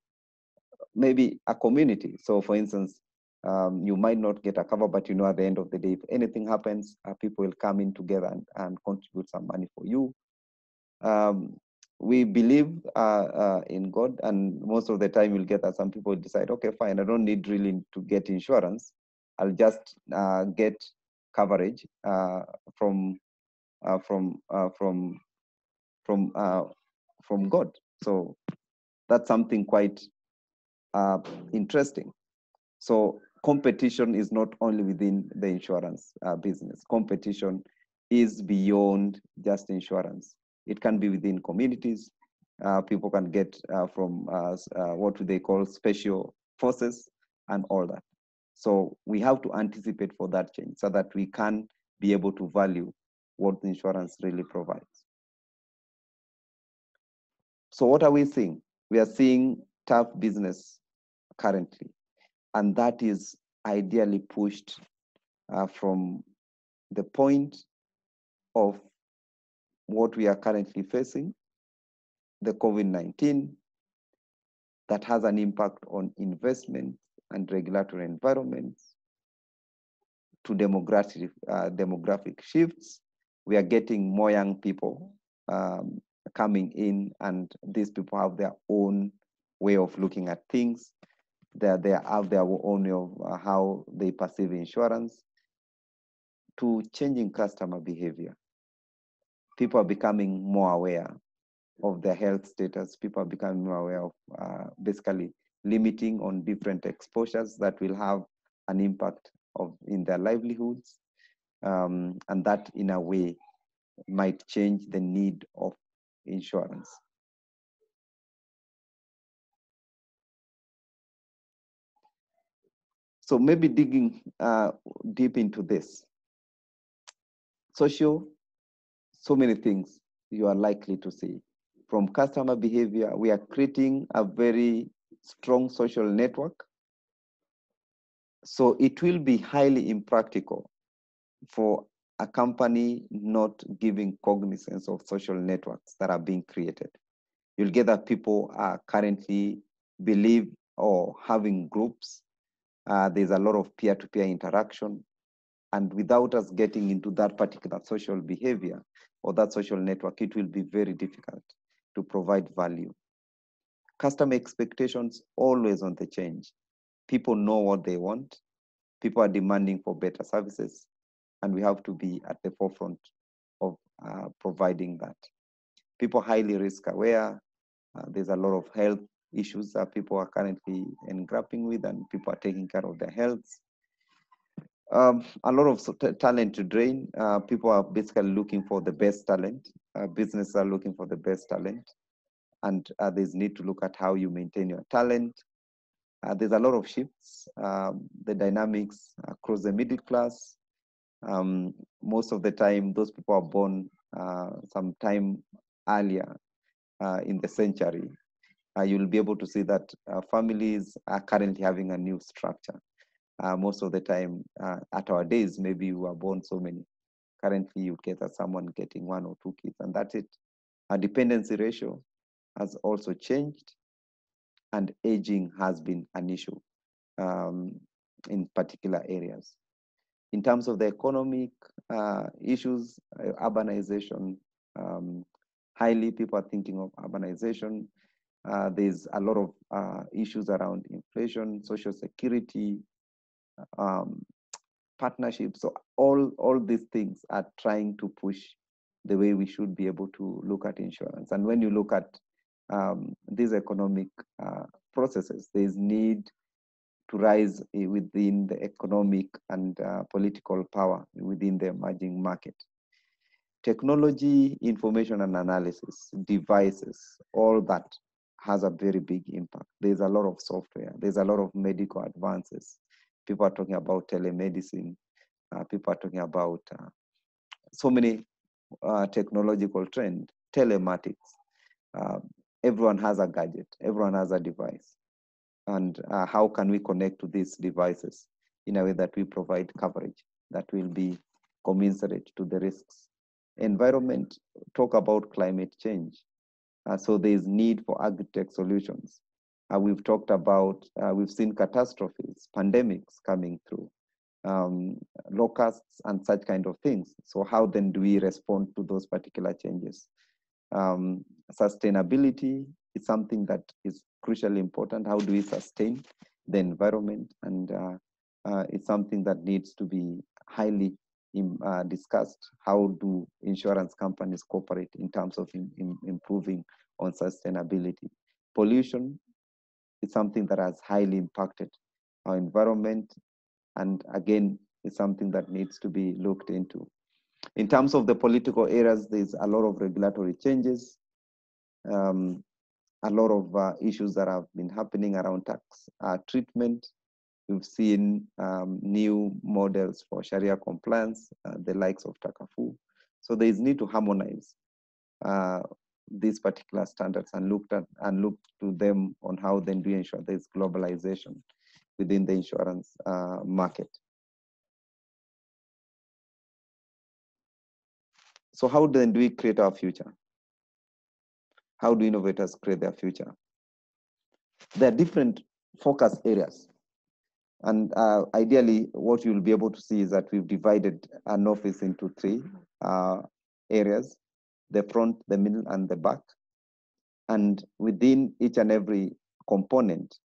maybe a community. So for instance, you might not get a cover, but at the end of the day, if anything happens, people will come in together and contribute some money for you. We believe in God, and most of the time you'll get that some people decide, okay, fine, I don't need really to get insurance. I'll just get coverage from God. So that's something quite interesting. So competition is not only within the insurance business. Competition is beyond just insurance. It can be within communities. People can get from what do they call special forces and all that. So we have to anticipate for that change so that we can be able to value what the insurance really provides. So what are we seeing? We are seeing tough business currently, and that is ideally pushed from the point of what we are currently facing, the COVID-19, that has an impact on investment and regulatory environments, to demographic shifts. We are getting more young people coming in, and these people have their own way of looking at things. They have their own way of how they perceive insurance, to changing customer behavior. People are becoming more aware of their health status. People are becoming more aware of basically limiting on different exposures that will have an impact in their livelihoods. And that in a way might change the need of insurance. So maybe digging deep into this. Social, so many things you are likely to see. From customer behavior, we are creating a very strong social network. So it will be highly impractical for a company not giving cognizance of social networks that are being created. You'll get that people are currently believe or having groups. There's a lot of peer-to-peer interaction. And without us getting into that particular social behavior or that social network, it will be very difficult to provide value. Customer expectations always on the change. People know what they want. People are demanding for better services, and we have to be at the forefront of providing that. People highly risk aware. There's a lot of health issues that people are currently grappling with, and people are taking care of their health. A lot of talent to drain. People are basically looking for the best talent. Businesses are looking for the best talent. And there's need to look at how you maintain your talent. There's a lot of shifts. The dynamics across the middle class. Most of the time, those people are born some time earlier in the century. You'll be able to see that families are currently having a new structure. Most of the time, at our days, maybe we were born so many. Currently, you get someone getting 1 or 2 kids, and that's it. Our dependency ratio has also changed, and aging has been an issue in particular areas. In terms of the economic issues, urbanization, highly people are thinking of urbanization. There's a lot of issues around inflation, social security, partnerships. So all these things are trying to push the way we should be able to look at insurance. And when you look at these economic processes, there's need to rise within the economic and political power within the emerging market. Technology, information and analysis, devices, all that has a very big impact. There's a lot of software. There's a lot of medical advances. People are talking about telemedicine. People are talking about so many technological trends, telematics. Everyone has a gadget. Everyone has a device. And how can we connect to these devices in a way that we provide coverage that will be commensurate to the risks? Environment, talk about climate change. So there's need for agri-tech solutions. We've talked about, we've seen catastrophes, pandemics coming through, locusts and such kind of things. So how then do we respond to those particular changes? Sustainability is something that is crucially important. How do we sustain the environment? And it's something that needs to be highly discussed. How do insurance companies cooperate in terms of improving on sustainability? Pollution is something that has highly impacted our environment, and again, it's something that needs to be looked into. In terms of the political areas, there's a lot of regulatory changes, a lot of issues that have been happening around tax treatment. We've seen new models for Sharia compliance, the likes of Takafu. So there is need to harmonize these particular standards and look to them on how then do we ensure there's globalization within the insurance market. So how then do we create our future? How do innovators create their future? There are different focus areas. And ideally, what you'll be able to see is that we've divided an office into three areas: the front, the middle, and the back. And within each and every component,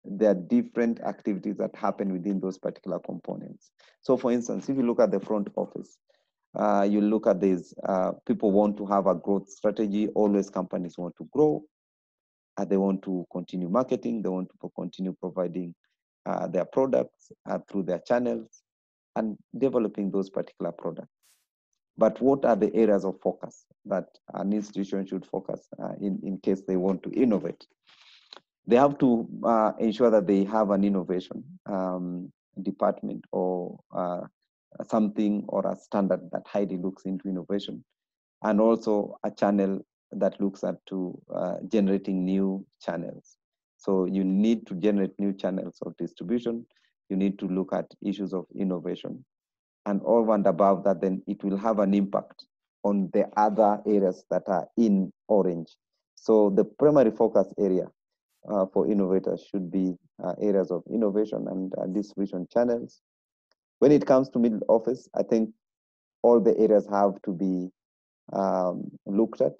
there are different activities that happen within those particular components. So for instance, if you look at the front office, you look at this, people want to have a growth strategy. Always companies want to grow. They want to continue marketing. They want to continue providing their products through their channels and developing those particular products. But what are the areas of focus that an institution should focus in case they want to innovate? They have to ensure that they have an innovation department or something or a standard that highly looks into innovation, and also a channel that looks at to generating new channels. So you need to generate new channels of distribution. You need to look at issues of innovation. And all and above that, then it will have an impact on the other areas that are in orange. So the primary focus area for innovators should be areas of innovation and distribution channels. When it comes to middle office, I think all the areas have to be looked at.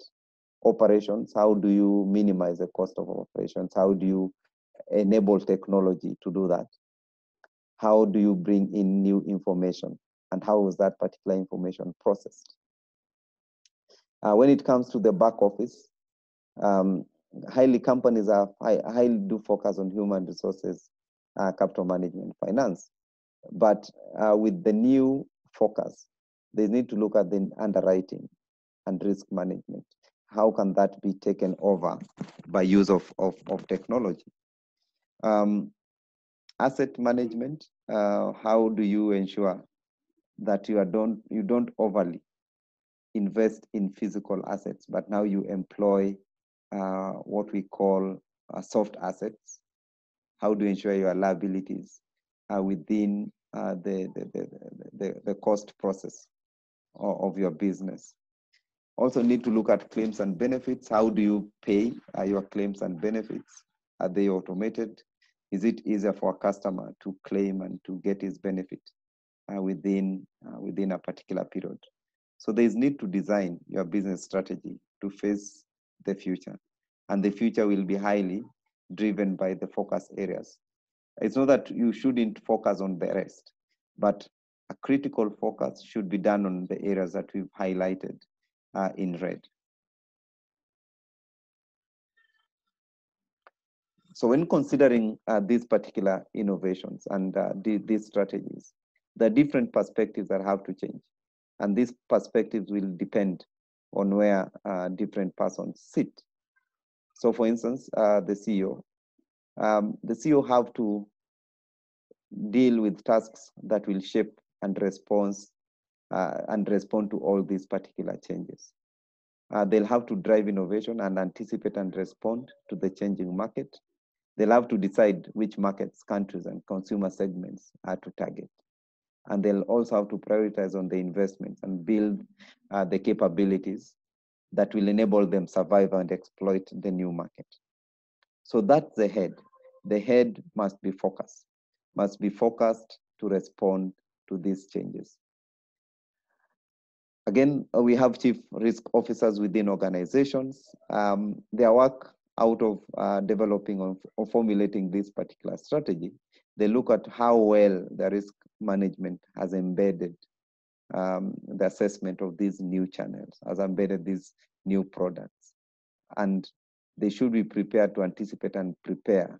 Operations, how do you minimize the cost of operations? How do you enable technology to do that? How do you bring in new information? And how is that particular information processed? When it comes to the back office, companies are highly do focus on human resources, capital management, finance. But with the new focus, they need to look at the underwriting and risk management. How can that be taken over by use of technology? Asset management, how do you ensure that you don't overly invest in physical assets, but now you employ what we call soft assets? How do you ensure your liabilities are within the cost process of your business? Also need to look at claims and benefits. How do you pay your claims and benefits? Are they automated? Is it easier for a customer to claim and to get his benefit within a particular period? So there's need to design your business strategy to face the future. And the future will be highly driven by the focus areas. It's not that you shouldn't focus on the rest, but a critical focus should be done on the areas that we've highlighted in red. So when considering these particular innovations and these strategies, there are different perspectives that have to change. And these perspectives will depend on where different persons sit. So for instance, the CEO have to deal with tasks that will shape and respond to all these particular changes. They'll have to drive innovation and anticipate and respond to the changing market. They'll have to decide which markets, countries, and consumer segments are to target. And they'll also have to prioritize on the investments and build the capabilities that will enable them survive and exploit the new market. So that's the head. The head must be focused to respond to these changes. Again, we have chief risk officers within organizations. Their work out of developing or formulating this particular strategy, they look at how well the risk management has embedded the assessment of these new channels, has embedded these new products. And they should be prepared to anticipate and prepare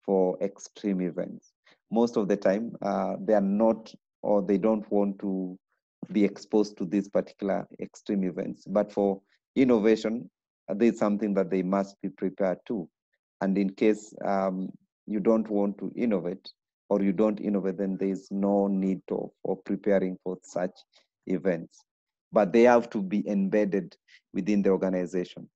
for extreme events. Most of the time, they are not, or they don't want to be exposed to these particular extreme events. But for innovation, there's something that they must be prepared to. And in case you don't want to innovate or you don't innovate, then there's no need for preparing for such events. But they have to be embedded within the organization.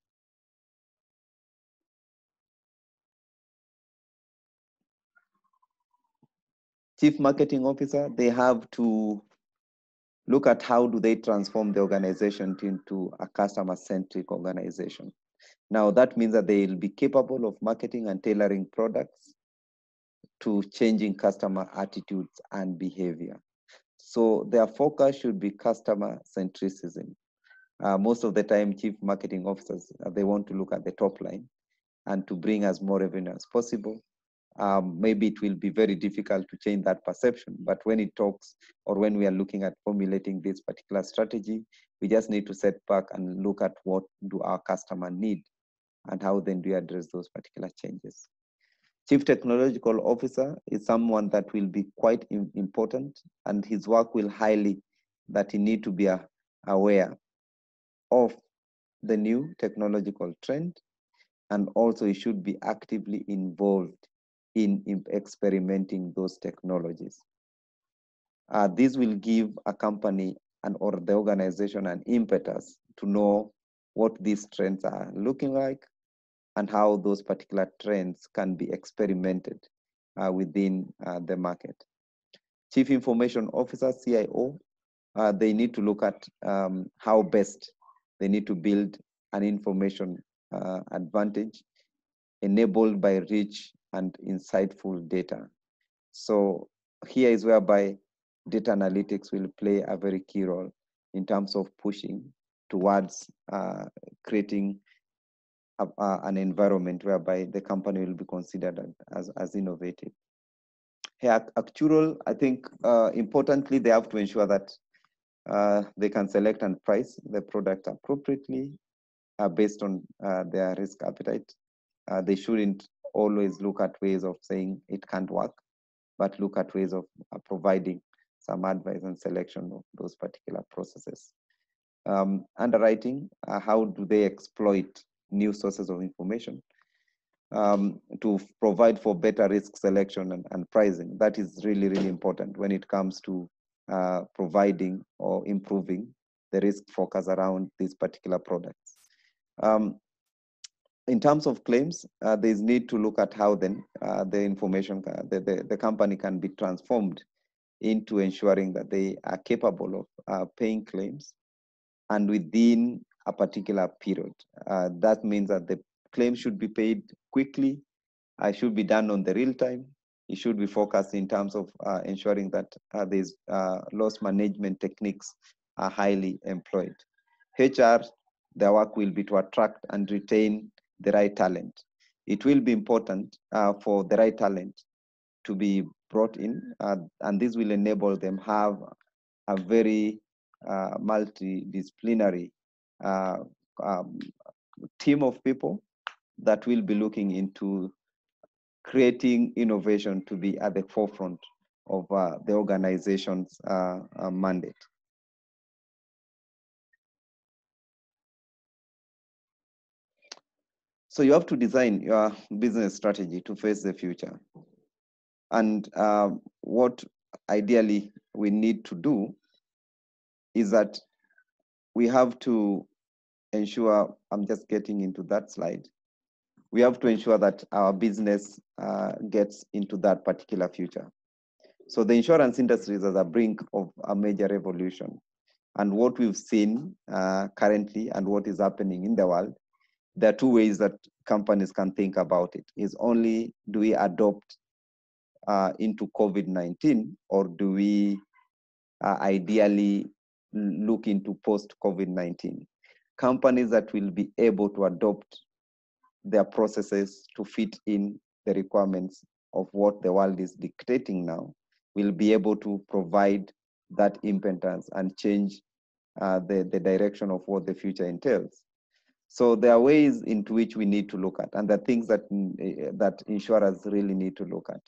Chief marketing officer, they have to look at how do they transform the organization into a customer-centric organization. Now, that means that they will be capable of marketing and tailoring products to changing customer attitudes and behavior. So their focus should be customer centricism. Most of the time, chief marketing officers, they want to look at the top line and to bring as more revenue as possible. Maybe it will be very difficult to change that perception, but when it talks or when we are looking at formulating this particular strategy, we just need to set back and look at what do our customer need and how then do we address those particular changes. Chief Technological Officer is someone that will be quite important, and his work will highlight that he need to be aware of the new technological trend, and also he should be actively involved in experimenting those technologies. This will give a company or the organization an impetus to know what these trends are looking like and how those particular trends can be experimented within the market. Chief Information Officer, CIO, they need to look at how best they need to build an information advantage enabled by rich and insightful data. So here is whereby data analytics will play a very key role in terms of pushing towards creating an environment whereby the company will be considered as innovative. Here, actual, I think importantly, they have to ensure that they can select and price the product appropriately based on their risk appetite. They shouldn't always look at ways of saying it can't work, but look at ways of providing some advice and selection of those particular processes. Underwriting, how do they exploit new sources of information to provide for better risk selection and pricing? That is really, really important when it comes to providing or improving the risk focus around these particular products. In terms of claims, there's need to look at how then the information, the company can be transformed into ensuring that they are capable of paying claims and within a particular period. That means that the claim should be paid quickly, should be done on the real time. It should be focused in terms of ensuring that these loss management techniques are highly employed. HR, their work will be to attract and retain the right talent. It will be important for the right talent to be brought in, and this will enable them have a very multidisciplinary team of people that will be looking into creating innovation to be at the forefront of the organization's mandate. So you have to design your business strategy to face the future. And what ideally we need to do is that we have to ensure, I'm just getting into that slide, we have to ensure that our business gets into that particular future. So the insurance industry is at the brink of a major revolution. And what we've seen currently and what is happening in the world, there are two ways that companies can think about it. Is only do we adopt into COVID-19, or do we ideally look into post-COVID-19? Companies that will be able to adopt their processes to fit in the requirements of what the world is dictating now will be able to provide that impetus and change the direction of what the future entails. So there are ways into which we need to look at, and the things that insurers really need to look at.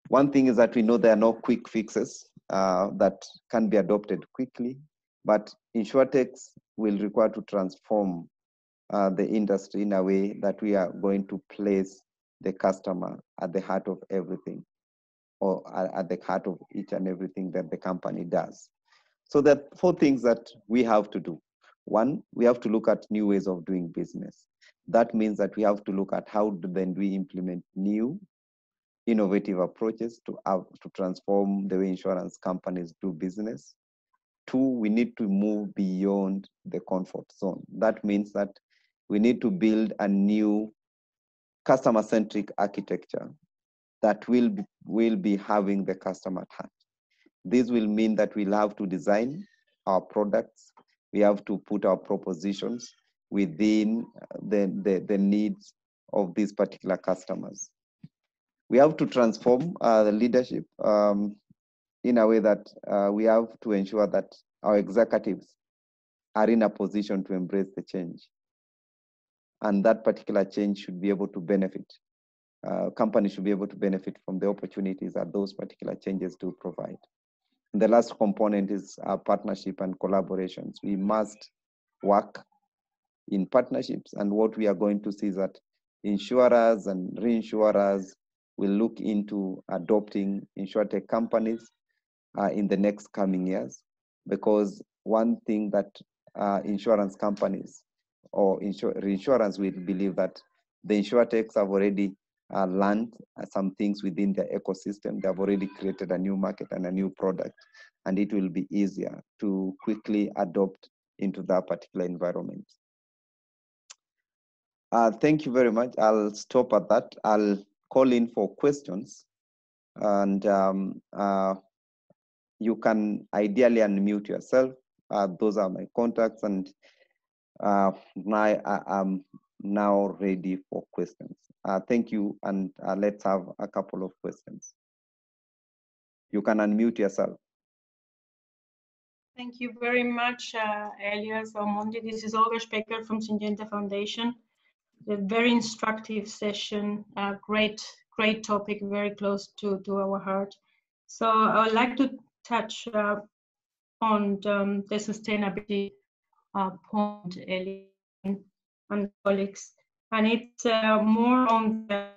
One thing is that we know there are no quick fixes that can be adopted quickly, but InsurTechs will require to transform the industry in a way that we are going to place the customer at the heart of everything, or at the heart of each and everything that the company does. So there are 4 things that we have to do. One, we have to look at new ways of doing business. That means that we have to look at how then we implement new, innovative approaches to transform the way insurance companies do business. 2, we need to move beyond the comfort zone. That means that We need to build a new customer-centric architecture that will be having the customer at heart. This will mean that we'll have to design our products. We have to put our propositions within the needs of these particular customers. We have to transform the leadership in a way that we have to ensure that our executives are in a position to embrace the change. And that particular change should be able to benefit. Companies should be able to benefit from the opportunities that those particular changes do provide. And the last component is partnership and collaborations. We must work in partnerships, and what we are going to see is that insurers and reinsurers will look into adopting InsurTech companies in the next coming years, because one thing that insurance companies or reinsurance will believe that the InsurTechs have already learned some things within their ecosystem. They have already created a new market and a new product, and it will be easier to quickly adopt into that particular environment. Thank you very much. I'll stop at that. I'll call in for questions, and you can ideally unmute yourself. Those are my contacts, and I'm now ready for questions. Thank you, and let's have a couple of questions. You can unmute yourself. Thank you very much, Elias Omondi. This is Olga Specker from Syngenta Foundation. A very instructive session, great topic, very close to our heart. So I would like to touch on the sustainability point, Elias and colleagues, and it's more on the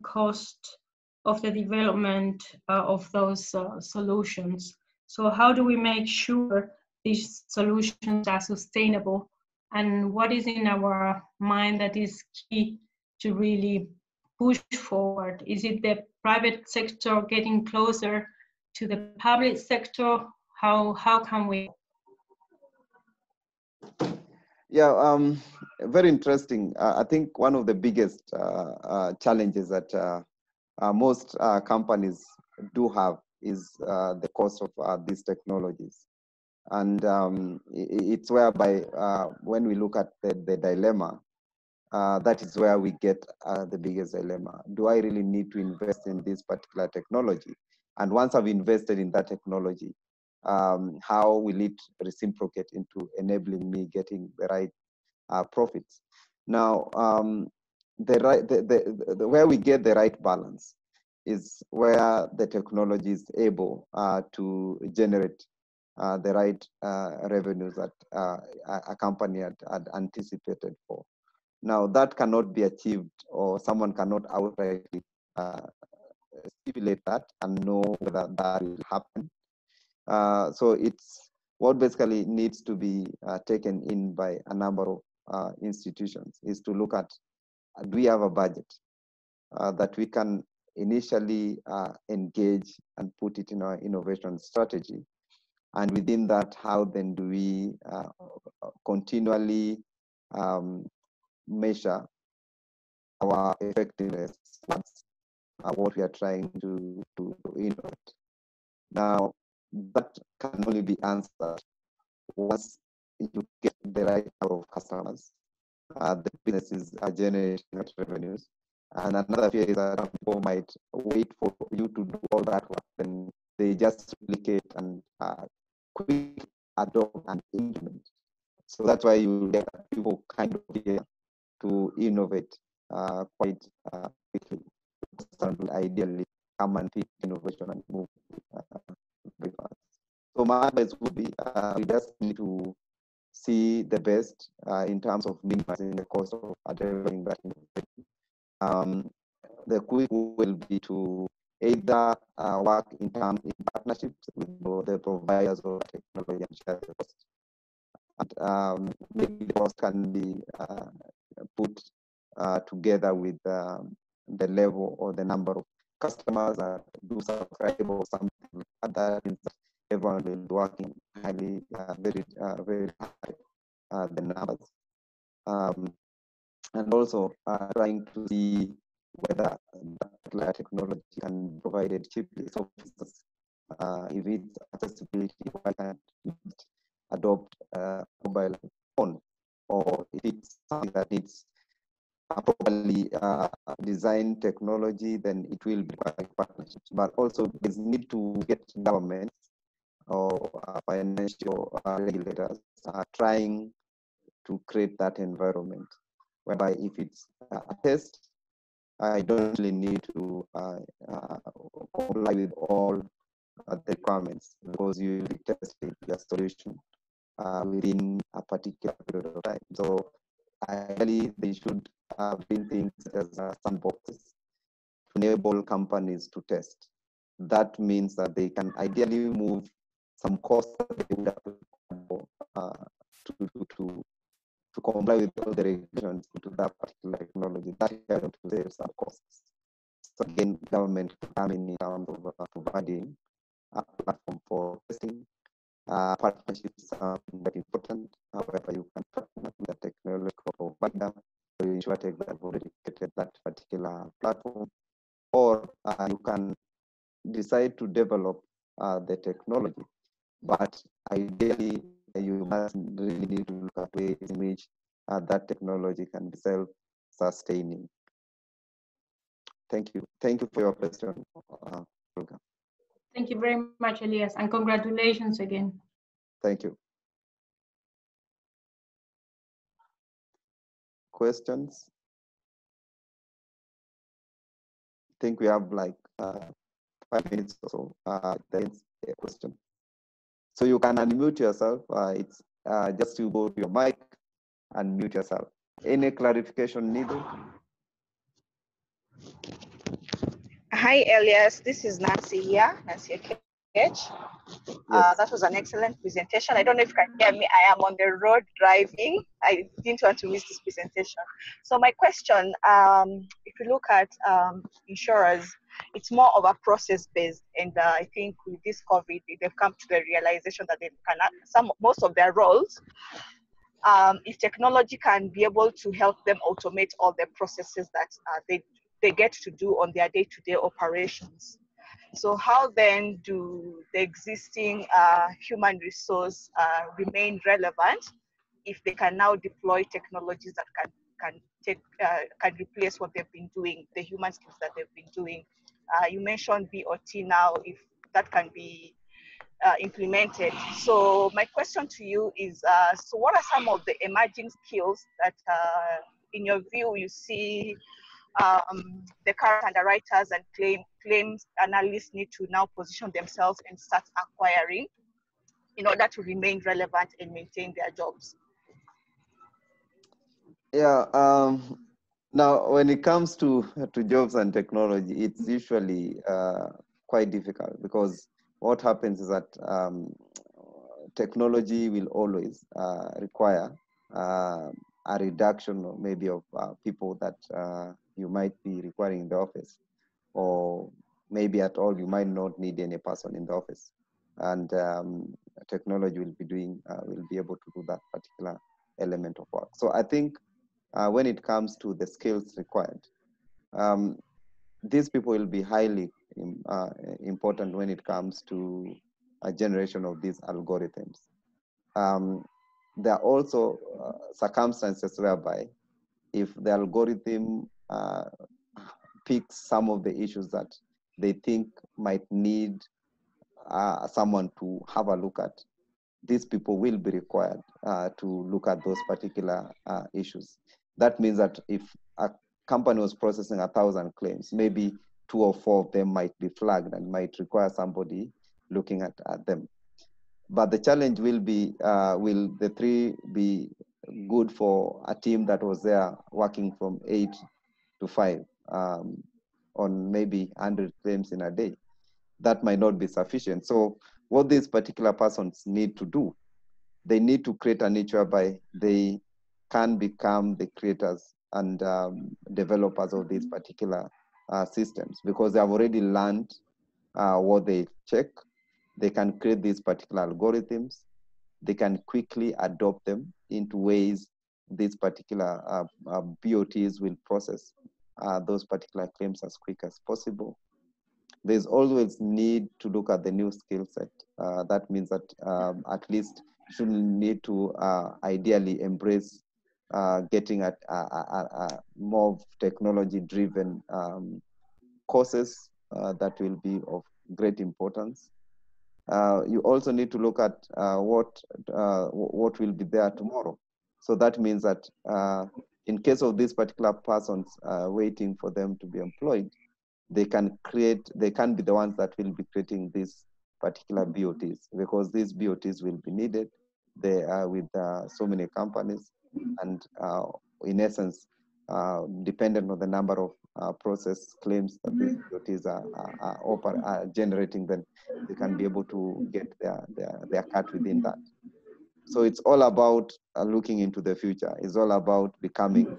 cost of the development of those solutions. So how do we make sure these solutions are sustainable, and what is in our mind that is key to really push forward? Is it the private sector getting closer to the public sector? How can we? Yeah, very interesting. I think one of the biggest challenges that most companies do have is the cost of these technologies. And it's whereby when we look at the dilemma, that is where we get the biggest dilemma. Do I really need to invest in this particular technology? And once I've invested in that technology, how will it reciprocate into enabling me getting the right profits? Now, where we get the right balance is where the technology is able to generate the right revenues that a company had anticipated for. Now, that cannot be achieved, or someone cannot outrightly stipulate that and know whether that will happen. So it's what basically needs to be taken in by a number of institutions is to look at, do we have a budget that we can initially engage and put it in our innovation strategy? And within that, how then do we continually measure our effectiveness towards what we are trying to innovate? Now, that can only be answered once you get the right number of customers, the businesses are generating revenues. And another fear is that people might wait for you to do all that work, then they just replicate and quick adopt and implement. So that's why you get people kind of here to innovate quite quickly. Ideally, come and pick innovation and move very fast. So my advice would be we just need to see the best in terms of minimizing the cost of delivering that innovation. The quick will be to either work in partnerships with the providers of technology and share the cost. And maybe the cost can be put together with the level or the number of customers that do subscribe or something like that. Everyone will be working highly, very high the numbers. and also trying to see whether that technology can be provided cheaply. So, for instance, if it's accessibility, why can't you adopt a mobile phone? Or if it's something that needs a properly designed technology, then it will be partnerships. But also, there's need to get governments or financial regulators trying to create that environment, whereby if it's a test, I don't really need to comply with all the requirements, because you will be testing your solution within a particular period of time. So ideally, they should bring things as sandboxes to enable companies to test. That means that they can ideally move some costs that they would have to comply with all the regulations to that particular technology. That helps to save some costs. So again, government can come in terms of providing a platform for testing. Partnerships are very important. However, you can partner with the technological provider to InsurTech that have already created that particular platform, or you can decide to develop the technology. But ideally, you must really need to look at ways in which that technology can be self-sustaining. Thank you. Thank you for your question, Olga. Thank you very much, Elias, and congratulations again. Thank you. Questions? I think we have like 5 minutes or so. There is a question. So you can unmute yourself. It's just to go to your mic and mute yourself. Any clarification needed? Hi, Elias. This is Nancy here, Nancy Akech. Yes. That was an excellent presentation. I don't know if you can hear me. I am on the road driving. I didn't want to miss this presentation. So my question, if you look at insurers, it's more of a process-based. And I think with this COVID, they've come to the realization that they cannot, most of their roles, if technology can be able to help them automate all the processes that they get to do on their day-to-day operations. So how then do the existing human resource remain relevant if they can now deploy technologies that can replace what they've been doing, the human skills that they've been doing? You mentioned BOT now, if that can be implemented. So my question to you is, so what are some of the emerging skills that in your view you see the current underwriters and claims analysts need to now position themselves and start acquiring in order to remain relevant and maintain their jobs? Yeah. Now, when it comes to jobs and technology, it's usually quite difficult, because what happens is that technology will always require a reduction or maybe of people that you might be requiring in the office, or maybe at all you might not need any person in the office, and technology will be able to do that particular element of work. So I think when it comes to the skills required, these people will be highly important when it comes to a generation of these algorithms. There are also circumstances whereby if the algorithm picks some of the issues that they think might need someone to have a look at, these people will be required to look at those particular issues. That means that if a company was processing 1,000 claims, maybe 2 or 4 of them might be flagged and might require somebody looking at them. But the challenge will be, will the 3 be good for a team that was there working from 8 to 5 on maybe 100 claims in a day? That might not be sufficient. So what these particular persons need to do, they need to create a niche whereby they can become the creators and developers of these particular systems, because they have already learned what they check. They can create these particular algorithms. They can quickly adopt them into ways these particular BOTs will process those particular claims as quick as possible. There's always need to look at the new skill set. That means that at least you shouldn't need to ideally embrace getting at more technology-driven courses that will be of great importance. You also need to look at what will be there tomorrow. So that means that in case of these particular persons waiting for them to be employed, they can be the ones that will be creating these particular BOTs, because these BOTs will be needed. They are with so many companies, and in essence, dependent on the number of process claims that these BOTs are generating, then they can be able to get their cut within that. So it's all about looking into the future. It's all about becoming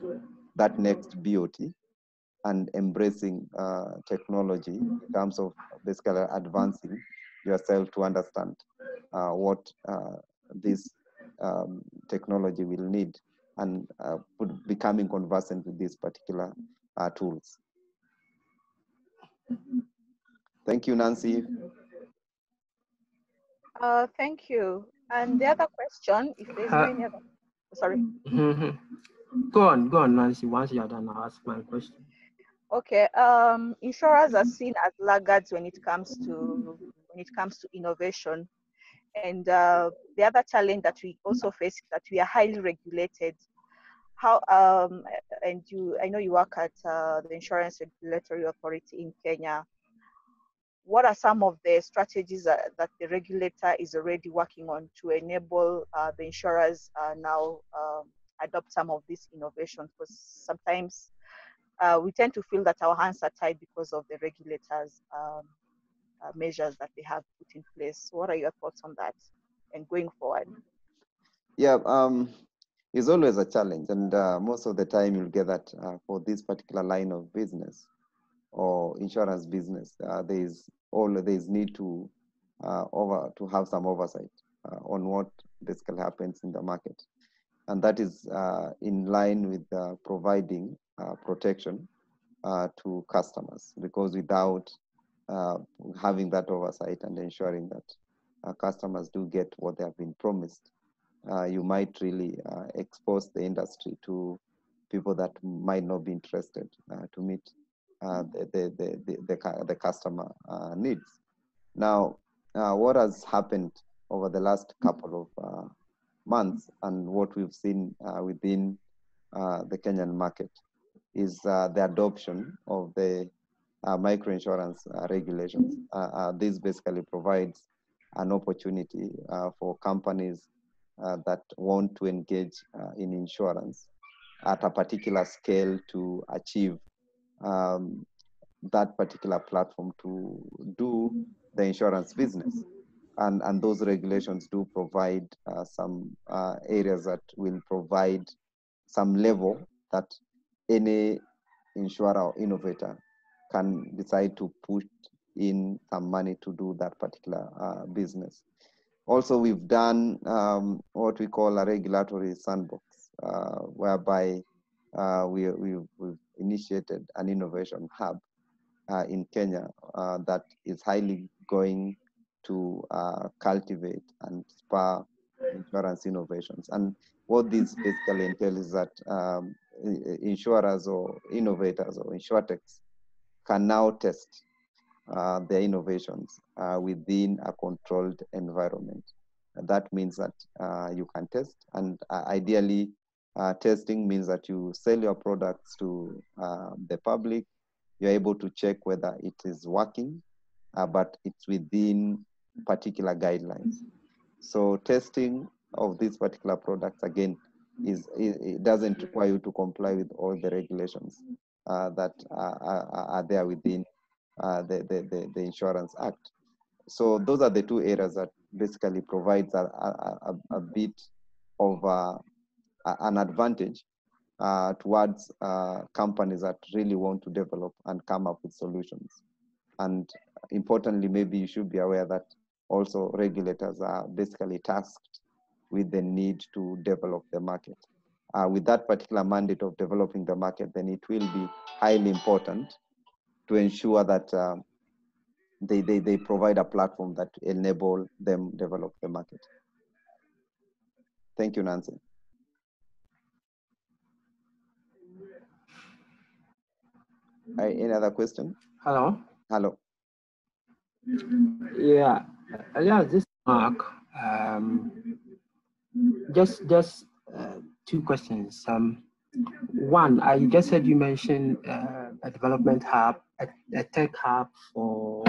that next BOT and embracing technology in terms of basically advancing yourself to understand what this technology will need, and becoming conversant with these particular tools. Thank you, Nancy. Thank you. And the other question, if there's no any other, sorry. Go on, Nancy. Once you're done, I'll ask my question. Okay. Insurers are seen as laggards when it comes to innovation, and the other challenge that we also face is that we are highly regulated. How and I know you work at the Insurance Regulatory Authority in Kenya. What are some of the strategies that the regulator is already working on to enable the insurers now adopt some of these innovations? Because sometimes we tend to feel that our hands are tied because of the regulators' measures that they have put in place. What are your thoughts on that and going forward? Yeah, it's always a challenge, and most of the time you'll get that for this particular line of business or insurance business, there's need to have some oversight on what basically happens in the market, and that is in line with providing protection to customers, because without having that oversight and ensuring that customers do get what they have been promised, you might really expose the industry to people that might not be interested to meet the customer needs. Now, what has happened over the last couple of months, and what we've seen within the Kenyan market, is the adoption of the microinsurance regulations. This basically provides an opportunity for companies that want to engage in insurance at a particular scale to achieve that particular platform to do the insurance business. And those regulations do provide some areas that will provide some level that any insurer or innovator can decide to put in some money to do that particular business. Also, we've done what we call a regulatory sandbox, whereby we've initiated an innovation hub in Kenya that is highly going to cultivate and spur insurance innovations. And what this basically entails is that insurers or innovators or InsurTechs can now test their innovations within a controlled environment. That means that you can test, and ideally testing means that you sell your products to the public. You're able to check whether it is working, but it's within particular guidelines. So testing of these particular products, again, it doesn't require you to comply with all the regulations that are there within the Insurance Act. So those are the two areas that basically provides a bit of an advantage towards companies that really want to develop and come up with solutions. And importantly, maybe you should be aware that also regulators are basically tasked with the need to develop the market. with that particular mandate of developing the market, then it will be highly important to ensure that they provide a platform that enable them develop the market. Thank you, Nancy. Any other question? Hello. Hello. Yeah, Elias, this is Mark. Just two questions. One, I just heard you mention a development hub, a tech hub for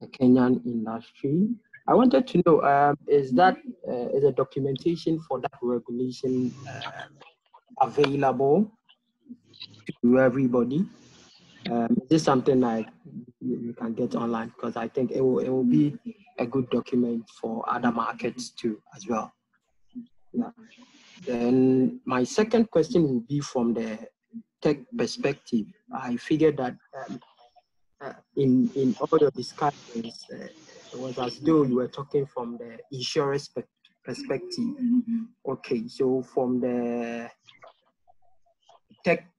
the Kenyan industry. I wanted to know, is a documentation for that regulation available to everybody? Is this something like you can get online? Because I think it will be a good document for other markets too as well. Yeah. Then my second question will be from the tech perspective. I figured that in all your discussions, it was as though you were talking from the insurance perspective. Okay, so from the tech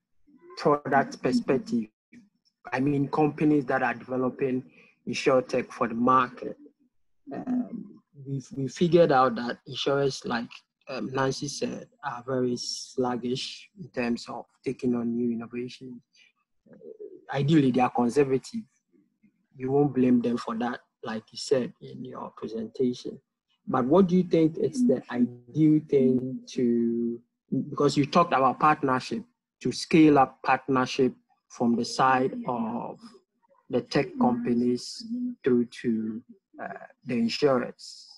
product perspective, I mean companies that are developing InsurTech for the market, we figured out that insurers, like Nancy said, are very sluggish in terms of taking on new innovations. Ideally, they are conservative. You won't blame them for that, like you said in your presentation. But what do you think is the ideal thing to, because you talked about partnership, to scale up partnership from the side of the tech companies through to the insurers?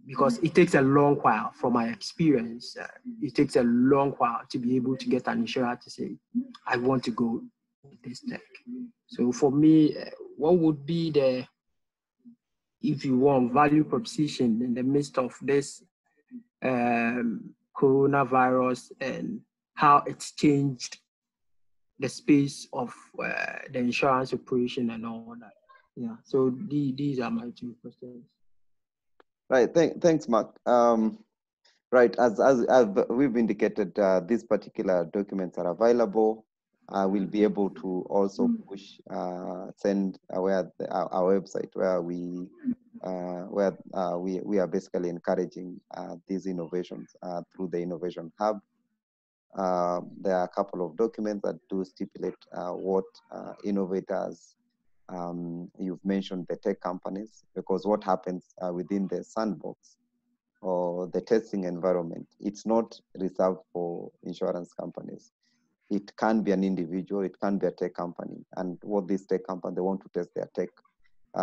Because it takes a long while, from my experience, it takes a long while to be able to get an insurer to say, I want to go with this tech. So for me, what would be the, if you want, value proposition in the midst of this coronavirus and how it's changed the space of the insurance operation and all that? Yeah, so these are my two questions. Right, thanks, Mark. Right, as we've indicated, these particular documents are available. We'll be able to also push, send our website where we are basically encouraging these innovations through the Innovation Hub. There are a couple of documents that do stipulate what innovators, you've mentioned the tech companies, because what happens within the sandbox or the testing environment, it's not reserved for insurance companies. It can be an individual, it can be a tech company. And what this tech company, they want to test their tech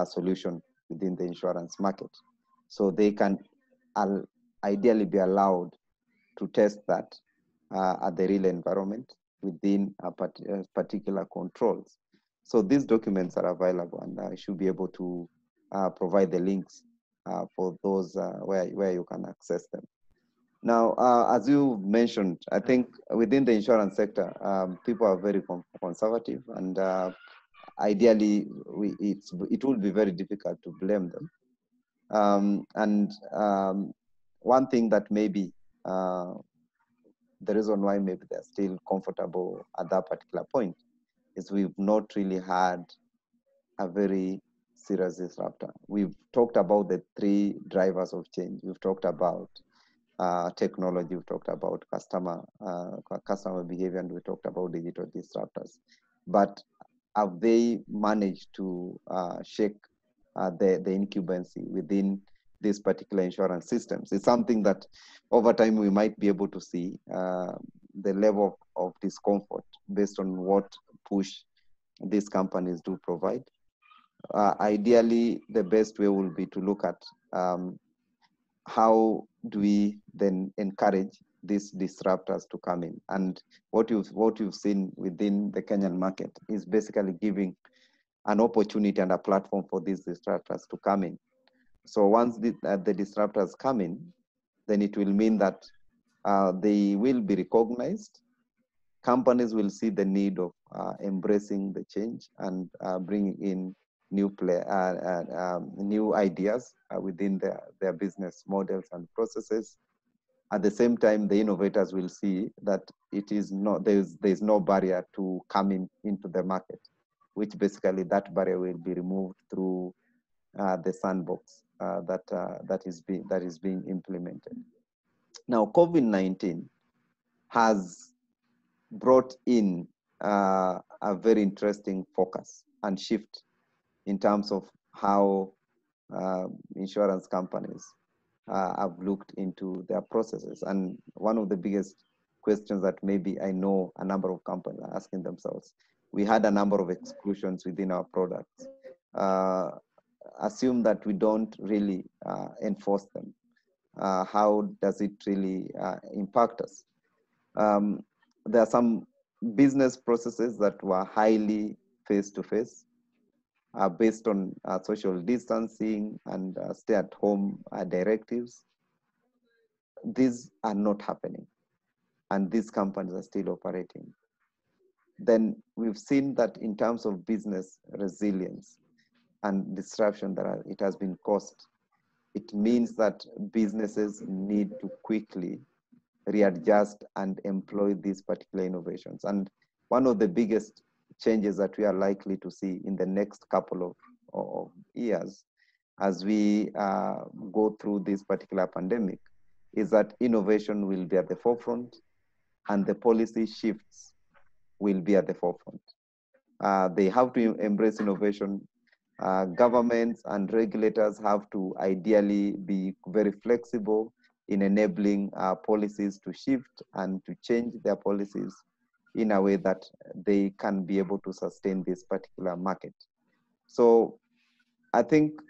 solution within the insurance market. So they can ideally be allowed to test that at the real environment within a particular controls. So these documents are available, and I should be able to provide the links for those where you can access them. Now, as you mentioned, I think within the insurance sector, people are very conservative, and ideally, it will be very difficult to blame them. One thing that maybe the reason why maybe they're still comfortable at that particular point is we've not really had a very serious disruptor. We've talked about the three drivers of change. We've talked about technology, we've talked about customer behavior, and we talked about digital disruptors. But have they managed to shake the incumbency within these particular insurance systems? It's something that over time we might be able to see the level of discomfort based on what push these companies do provide. Ideally, the best way will be to look at how do we then encourage these disruptors to come in. And what you've seen within the Kenyan market is basically giving an opportunity and a platform for these disruptors to come in. So once the disruptors come in, then it will mean that they will be recognized. Companies will see the need of embracing the change and bringing in new ideas within their business models and processes. At the same time, the innovators will see that it is not, there's no barrier to coming into the market, which basically that barrier will be removed through the sandbox that is being implemented. Now, COVID-19 has brought in a very interesting focus and shift in terms of how insurance companies have looked into their processes. And one of the biggest questions that maybe I know a number of companies are asking themselves, we had a number of exclusions within our products. Assume that we don't really enforce them. How does it really impact us? There are some business processes that were highly face-to-face, based on social distancing and stay-at-home directives. These are not happening, and these companies are still operating. Then we've seen that in terms of business resilience and disruption that it has been caused, it means that businesses need to quickly readjust and employ these particular innovations. And one of the biggest changes that we are likely to see in the next couple of years as we go through this particular pandemic is that innovation will be at the forefront and the policy shifts will be at the forefront. They have to embrace innovation. Governments and regulators have to ideally be very flexible in enabling policies to shift and to change their policies in a way that they can be able to sustain this particular market. So I think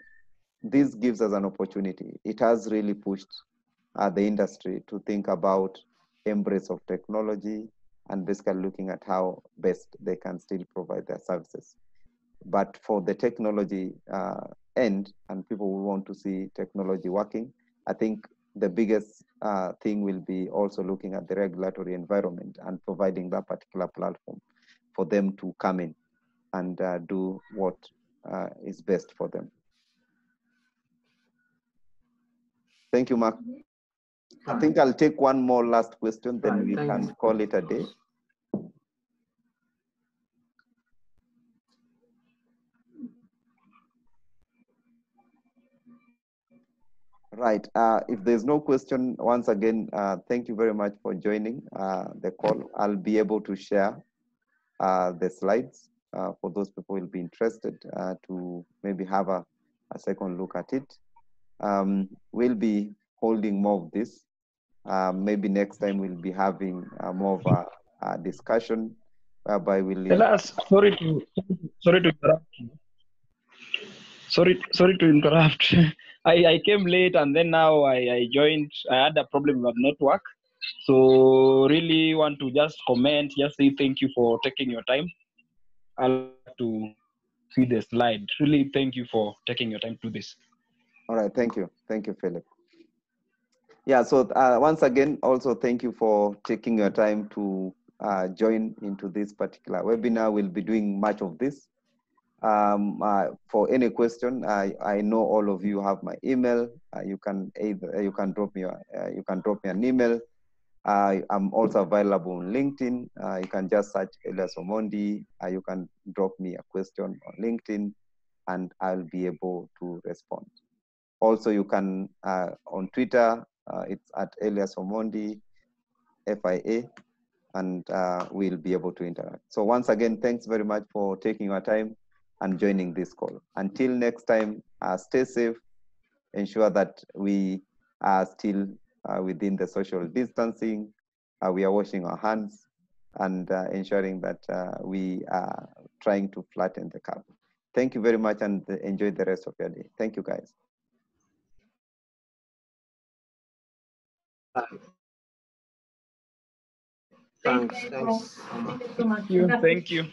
this gives us an opportunity. It has really pushed the industry to think about embrace of technology and basically looking at how best they can still provide their services. But for the technology end, and people who want to see technology working, I think the biggest thing will be also looking at the regulatory environment and providing that particular platform for them to come in and do what is best for them. Thank you, Mark. I think I'll take one more last question, then we can call it a day. Right. If there's no question, once again, thank you very much for joining the call. I'll be able to share the slides for those people who will be interested to maybe have a second look at it. We'll be holding more of this. Maybe next time we'll be having more of a discussion whereby we'll... Elias, sorry to interrupt you. Sorry to interrupt. I came late and then now I joined. I had a problem with network. So really want to just comment, just say thank you for taking your time. I'd like to see the slide. Really thank you for taking your time to do this. All right, thank you. Thank you, Philip. Yeah, so once again, also thank you for taking your time to join into this particular webinar. We'll be doing much of this. For any question, I know all of you have my email. You can drop me an email. I'm also available on LinkedIn. You can just search Elias Omondi. You can drop me a question on LinkedIn, and I'll be able to respond. Also, you can on Twitter. It's at Elias Omondi, FIA, and we'll be able to interact. So once again, thanks very much for taking your time and joining this call. Until next time, stay safe, ensure that we are still within the social distancing, we are washing our hands, and ensuring that we are trying to flatten the curve. Thank you very much, and enjoy the rest of your day. Thank you, guys. Thanks. Thank you so much. Thank you.